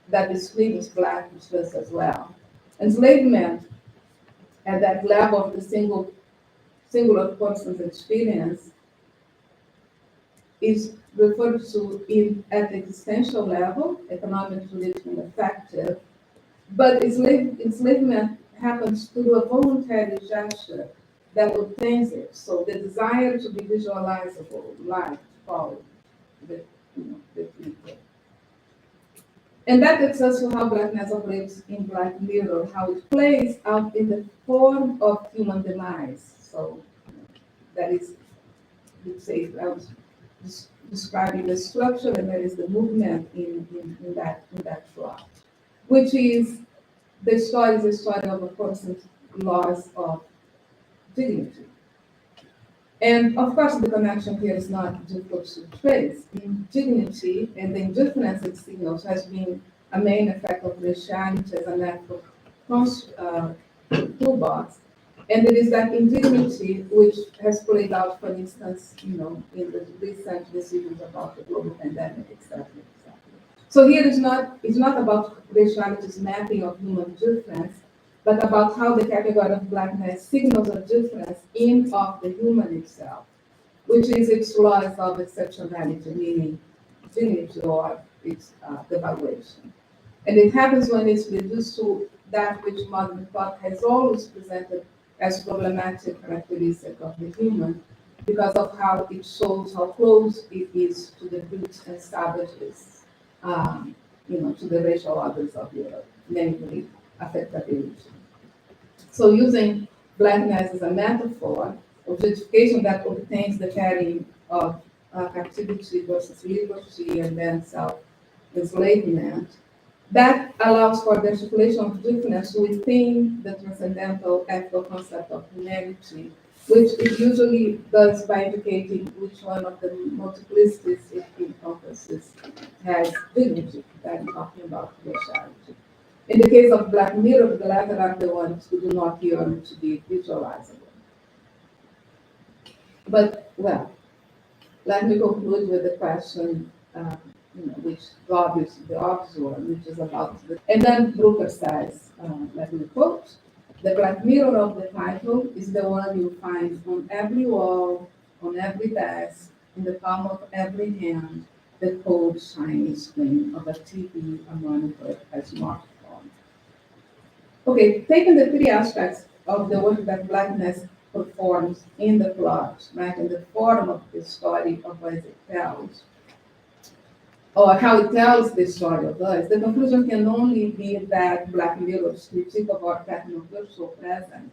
that disclaims blackness just as well. Enslavement at that level of the singular person's experience is referred to at the existential level, economic, political, and affective, but enslavement happens through a voluntary gesture that obtains it. So the desire to be visualizable, light, quality, the people. And that gets us to how blackness operates in Black Mirror, how it plays out in the form of human demise. So that is, you say, I was describing the structure, and there is the movement in that plot, which is the story is a story of a person's loss of dignity. And of course, the connection here is not difficult to trace. Indignity and the indifference it signals has been a main effect of raciality as a natural toolbox. And it is that indignity which has played out, for instance, in the recent decisions about the global pandemic, etc. So here it's not about raciality's mapping of human difference, but about how the category of blackness signals a difference in of the human itself, which is its loss of exceptionality, meaning dignity or its devaluation. And it happens when it's reduced to that which modern thought has always presented as problematic characteristic of the human, because of how it shows how close it is to the brutes and savages, to the racial others of Europe, namely affectability. So using blackness as a metaphor of justification that obtains the pairing of captivity versus liberty and then self-enslavement, that allows for the articulation of difference within the transcendental ethical concept of humanity, which it usually does by indicating which one of the multiplicities it encompasses has dignity, that I'm talking about raciality. In the case of Black Mirror, the latter are the ones who do not yearn to be visualizable. But, well, let me conclude with the question, which the obvious one, which is about and then Brooker says, let me quote, the black mirror of the title is the one you find on every wall, on every desk, in the palm of every hand, the cold, shiny screen of a TV, a monitor, a smartphone. Okay, taking the three aspects of the work that blackness performs in the plot, right, in the form of the story of as it tells, or how it tells the story of us, the conclusion can only be that Black Mirror's critique of our techno-virtual present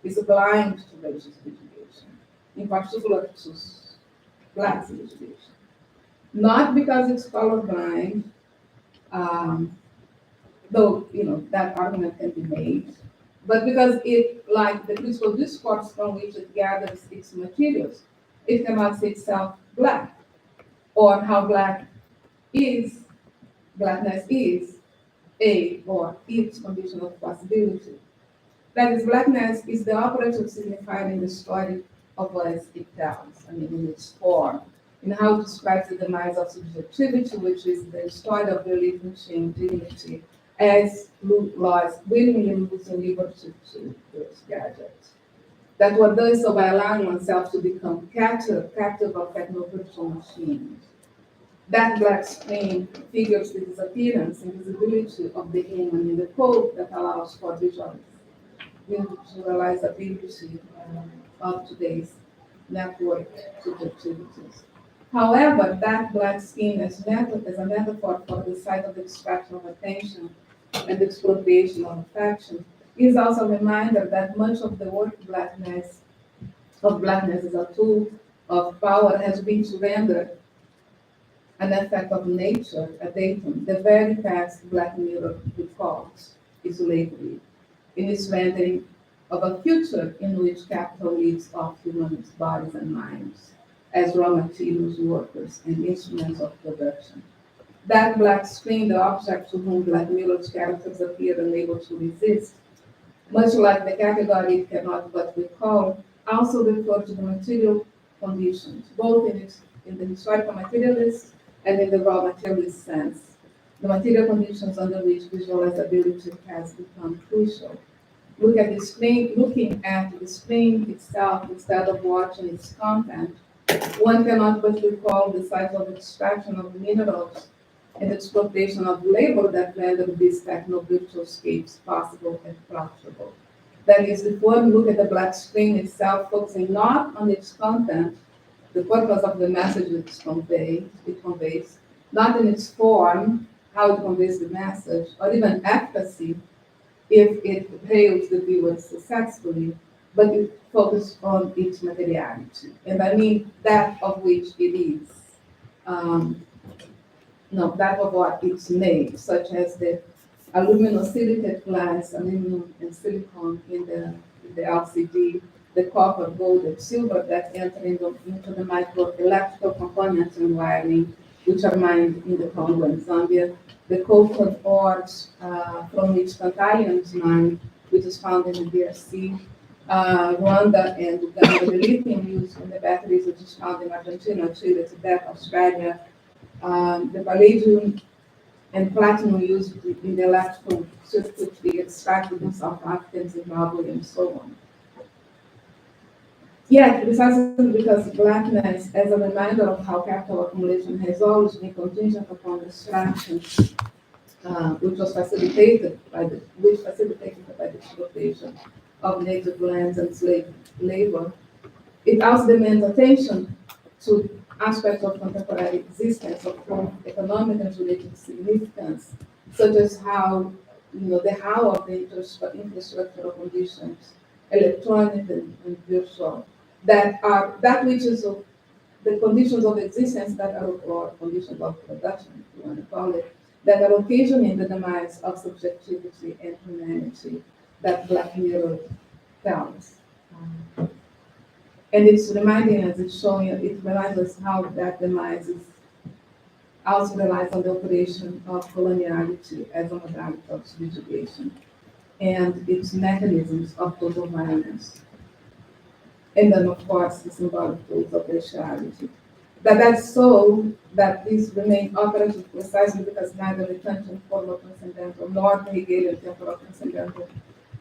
is blind to racial segregation, in particular to Black segregation. Not because it's colorblind, um, though that argument can be made, but because it, like the critical discourse from which it gathers its materials, it cannot see itself Black, or how is Blackness is a or its condition of possibility. That is, blackness is the operative signifier in the story of as it tells, in its form, in how it describes the demise of subjectivity, which is the story of relinquishing dignity as laws willingly losing liberty to those gadgets. That one does so by allowing oneself to become captive of technological machines. That black screen figures the disappearance and visibility of the human in the code that allows for visualizability of today's network subjectivities. However, that black skin as a metaphor for the site of extraction of attention and exploitation of affection is also a reminder that much of the work of blackness as a tool of power has been surrendered an effect of nature, a datum, the very past Black Mirror recalls is slavery in its rendering of a future in which capital lives off humans' bodies and minds as raw materials, workers, and instruments of production. That black screen, the object to whom Black Mirror's characters appear unable to resist, much like the category it cannot but recall, also refer to the material conditions, both in the historical materialist and in the raw materialist sense. The material conditions under which visualizability has become crucial. Looking at the screen itself instead of watching its content, one cannot but recall the cycle of extraction of minerals and exploitation of labor that rendered these techno-virtual scapes possible and profitable. That is, if one look at the black screen itself, focusing not on its content, the purpose of the message it conveys, not in its form, how it conveys the message, or even efficacy, if it hails the viewer successfully, but it focuses on its materiality. And I mean that of which it is. That of what it's made, such as the aluminosilicate glass, aluminum and silicon in the LCD, the copper, gold, and silver that enter into the microelectrical components and wiring, which are mined in the Congo and Zambia, the coated ores from which tantalum is mined, which is found in the DRC, Rwanda and Uganda, the lithium used in the batteries, which is found in Argentina, Chile, Tibet, Australia, the palladium and platinum used in the electrical circuitry extracted in South Africa, Zimbabwe, and so on. Yet, precisely because blackness, as a reminder of how capital accumulation has always been contingent upon extraction, which facilitated by the exploitation of native lands and slave labor, it also demands attention to aspects of contemporary existence of economic and political significance, such as how, the how of the infrastructural conditions, electronic and virtual, that which is the conditions of existence that are, or conditions of production, if you want to call it, that are occasioning the demise of subjectivity and humanity that Black Mirror tells. And it's reminding us, it reminds us how that demise is also relies on the operation of coloniality as a modality of subjugation and its mechanisms of total violence. And then, of course, the symbolic tools of raciality. that's so that these remain operative precisely because neither retention formal transcendental nor negated temporal transcendental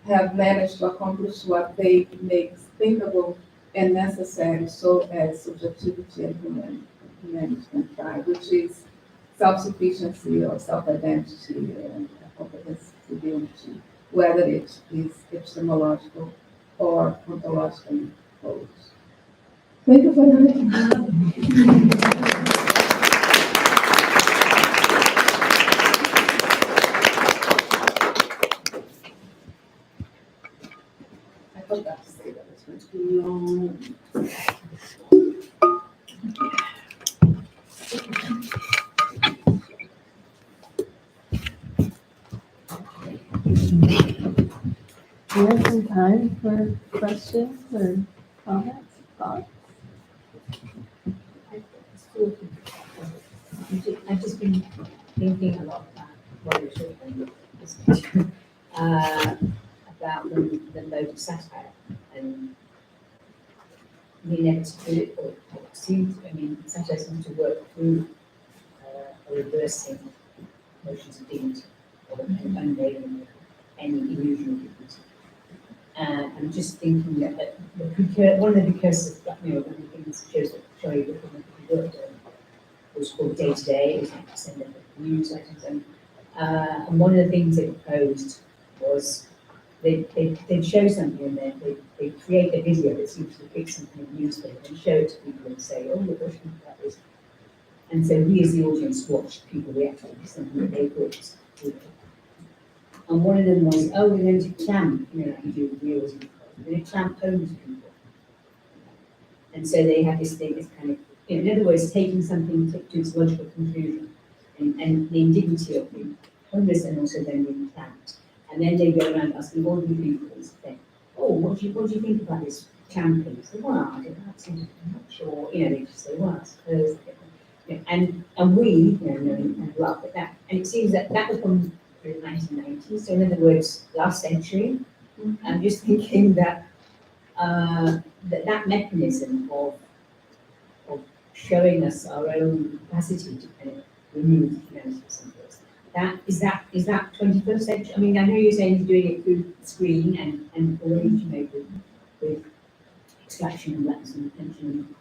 have managed to accomplish what they make thinkable and necessary so as subjectivity and humanity can try, which is self-sufficiency or self-identity and comprehensibility, whether it is epistemological or ontologically posed. Thank you for your I forgot to say that it's going to be long. We have some time for questions or comments, thoughts. I've just been thinking a lot about what you're talking about the mode of satire and the inevitability, or seems, I mean, satire seems to work through reversing notions of dignity or unveiling any illusion of dignity. I'm just thinking that one of the precursors, one of the things shows that Charlie worked was called Day to Day. It was like to send up news items, and one of the things they proposed was they'd show something and then they create a video that seems to pick something in the newspaper and show it to people and say, oh, look, what do you think about this? And so we as the audience watched people react to something that they thought was good. And one of them was, oh, we're going to clamp, like you do with reels, we're going to clamp homeless people. And so they have this thing, this kind of, in other words, taking something to its logical conclusion, and the indignity of being homeless and also then being clamped. And then they go around asking ordinary people this thing, oh, what do you think about this clamping? So, well, I don't know, I'm not sure. They just say, well, I suppose. And we, laugh at that. And it seems that was from the 1990s, so in other words, last century. I'm just thinking that that mechanism of showing us our own capacity to kind of remove humanity from some place. Is that 21st century? I mean, I know you're saying you're doing it through the screen and already with extraction and blacks and attention,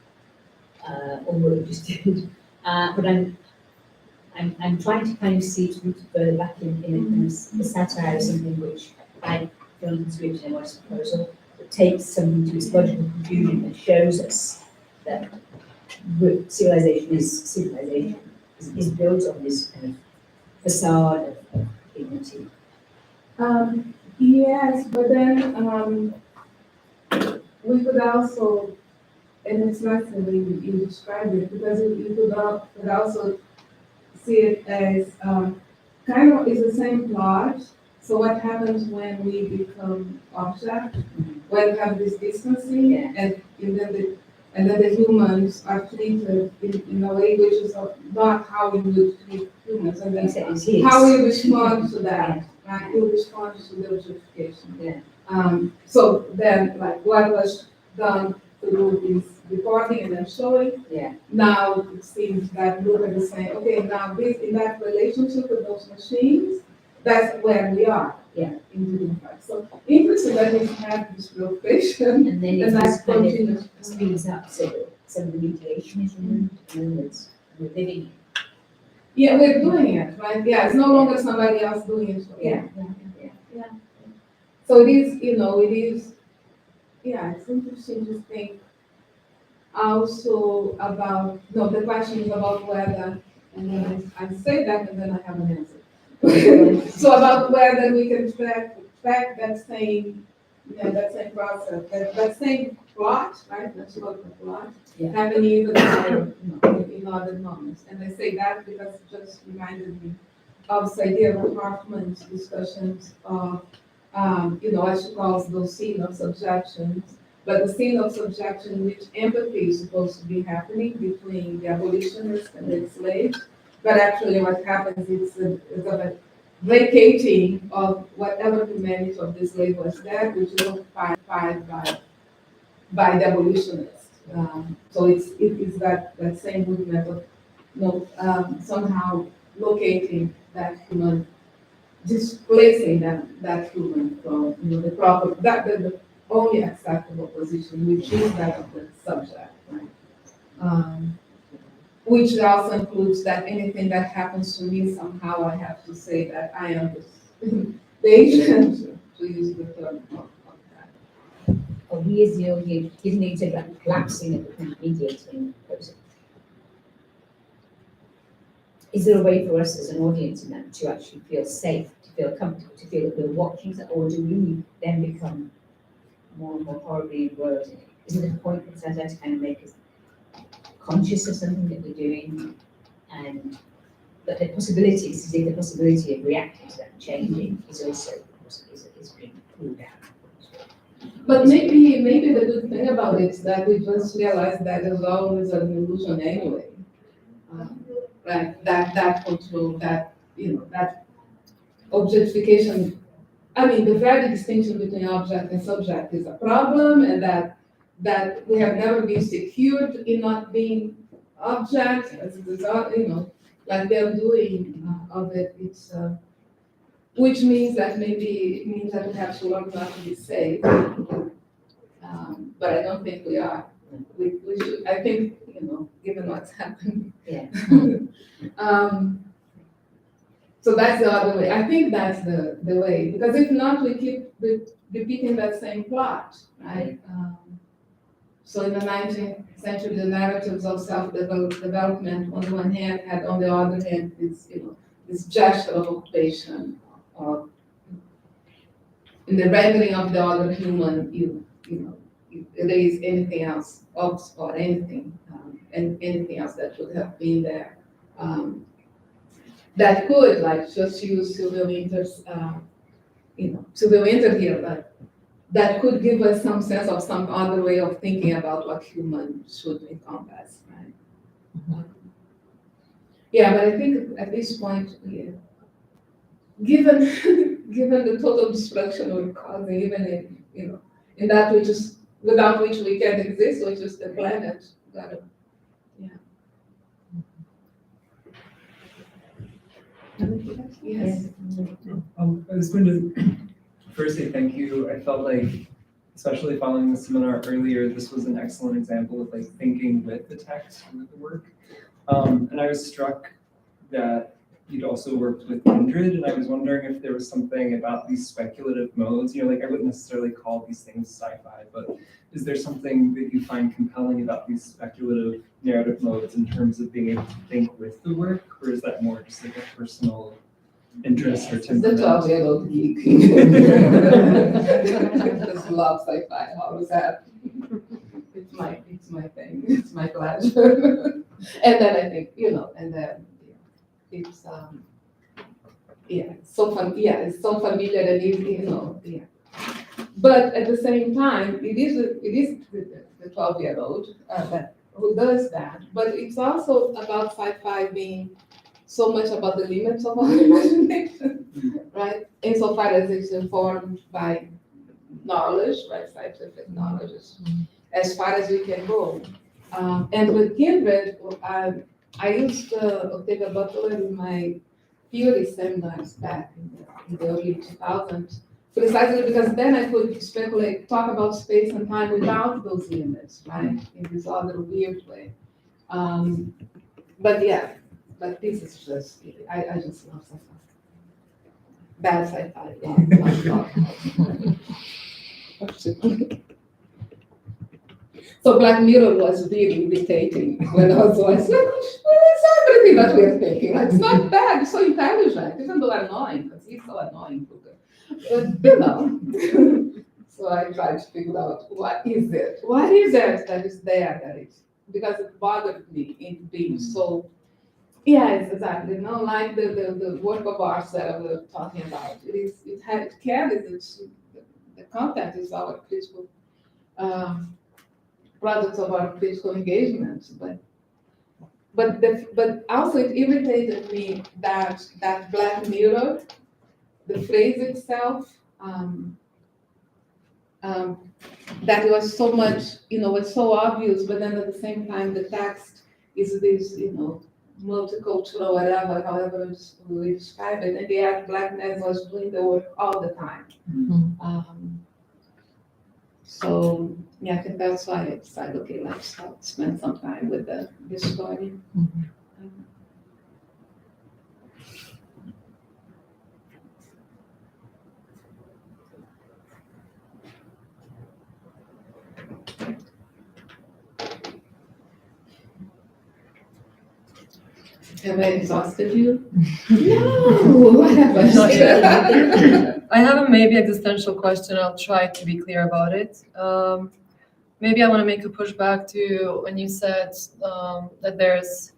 or what you just did. But I'm trying to kind of see to further back in a satire, something which I don't consider in my proposal, that takes something to its logical conclusion and shows us that civilization is built on this kind of facade of dignity. Yes, but then we could also, and it's nice the way you described it, because you could also see it as kind of is the same plot. So what happens when we become object, when we have this distancing, and then the humans are treated in a way which is not how we would treat humans, and then how we respond to that, right? We respond to the objectification. So then, like, what was done through this recording and then showing, now it seems that look at the same, okay, now this, in that relationship with those machines, that's where we are. In doing that. So interesting that we have this preoccupation, and then that kind continues. of speeds up so that some of the mutilation is removed, and we're living. Yeah, we're doing it, right? Yeah, it's no longer somebody else doing it. Yeah. So it is, it's interesting to think also about, the question is about whether, and then I say that and then I have an answer. So about whether we can track that same process, that same plot, right? Let's call it a plot, happening even in other moments. And I say that because it just reminded me of this idea of Hoffman's discussions of, as she calls those scene of subjections, but the scene of subjection in which empathy is supposed to be happening between the abolitionist and the enslaved. But actually what happens is a vacating of whatever humanity of the slave was there, which is occupied by the abolitionist. So it's that same movement of, somehow locating that human, displacing that human from, the proper, the only acceptable position, which is that of the subject, right? Which also includes that anything that happens to me, somehow I have to say that I am the agent, to use the term of that. Or he is the only, his needs are like collapsing at the mediating process. Is there a way for us as an audience in that to actually feel safe, to feel comfortable, to feel that we're watching that, or do we then become more and more horribly embroiled in it? Isn't it a point that says that to kind of make us conscious of something that we're doing, and but the possibility, this is the possibility of reacting to that and changing is also is being pulled down. But maybe the good thing about it is that we just realize that there's always an illusion anyway. Right, that control, that, that objectification. I mean, the very distinction between object and subject is a problem, and that we have never been secured in not being object, as it is, like they're doing of it. It's which means that maybe it means that we have to learn not to be safe. But I don't think we are. We should. I think, given what's happened. Yeah. So that's the other way. I think that's the way, because if not, we keep repeating that same plot, right? So in the 19th century, the narratives of self-development on the one hand had, on the other hand, this gesture of occupation, or in the rendering of the other human, there is anything else, or anything, and anything else that would have been there. That could, like, just use Sylvia Winter's, Sylvia Winter here, that could give us some sense of some other way of thinking about what human should encompass, right? Yeah, but I think at this point, given the total destruction we're causing, even in that which is without which we can't exist, which is the planet, Yes. I was going to first say thank you. I felt like, especially following the seminar earlier, this was an excellent example of like thinking with the text, with the work. And I was struck that you'd also worked with Kindred, and I was wondering if there was something about these speculative modes. I wouldn't necessarily call these things sci-fi, but is there something that you find compelling about these speculative narrative modes in terms of being able to think with the work, or is that more just like a personal interest or temperament? The 12-year-old geek. Just love sci-fi. How is that? It's my thing. It's my pleasure. And then I think, and then it's it's so fun. Yeah, it's so familiar and easy, But at the same time, it is the 12-year-old who does that. But it's also about sci-fi being so much about the limits of our imagination, right? Insofar as it's informed by knowledge, right? Scientific knowledge, as far as we can go. And with Kindred, I used Octavia Butler in my theory seminars back in the early 2000s, precisely because then I could talk about space and time without those limits, right? In this other weird way. But this is just, I just love sci-fi. Bad sci-fi. So Black Mirror was really irritating when I was like, it's everything that we're thinking. Like, it's not bad, it's so intelligent, even though annoying, because he's so annoying. But, so I tried to figure out what is it? What is it that is there that is, because it bothered me in being so, yes, exactly. Like the work of art that we were talking about. It carries the content is our critical products of our critical engagement, but also it irritated me that Black Mirror, the phrase itself, that it was so much, was so obvious, but then at the same time, the text is this, multicultural, whatever, however we describe it, and yet Blackness was doing the work all the time. So, yeah, I think that's why I decided, okay, let's spend some time with this story. Have I exhausted you? No, what happened? Not yet. I have a maybe existential question. I'll try to be clear about it. Maybe I want to make a pushback to when you said that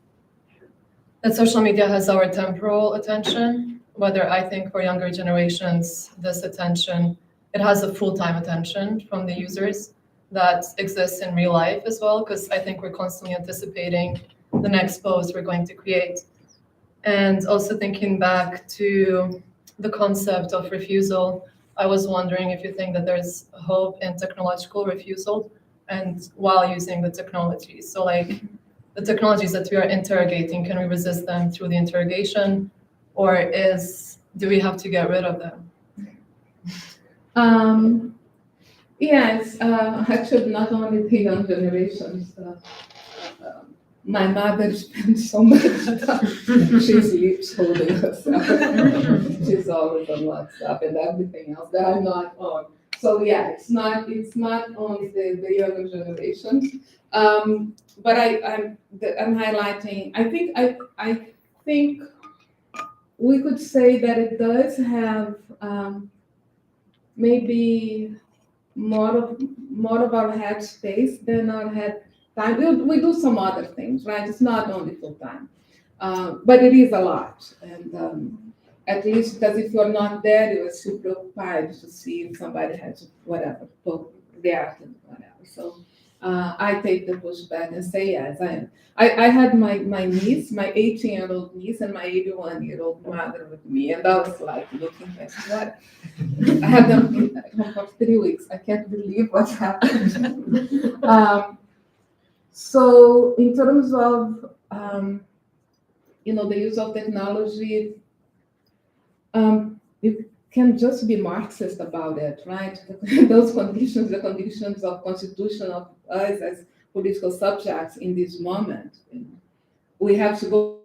social media has our temporal attention, whether I think for younger generations, this attention, it has a full-time attention from the users that exists in real life as well, because I think we're constantly anticipating the next post we're going to create. And also thinking back to the concept of refusal, I was wondering if you think that there's hope in technological refusal and while using the technology. So like the technologies that we are interrogating, can we resist them through the interrogation, or do we have to get rid of them? Yes, actually not only the young generations. My mother spends so much time. She sleeps holding herself. She's always on WhatsApp and everything else that I'm not on. So yeah, it's not only the younger generation. But I'm highlighting. I think we could say that it does have maybe more of our head space than our head time. We do some other things, right? It's not only full time, but it is a lot. And at least because if you're not there, you are super preoccupied to see if somebody has whatever, react and whatever. So I take the pushback and say yes. I had my niece, my 18-year-old niece, and my 81-year-old mother with me, and I was like looking at what. I had them at home for 3 weeks. I can't believe what happened. So in terms of the use of technology, you can just be Marxist about it, right? Those conditions, the conditions of constitution of us as political subjects in this moment. We have to go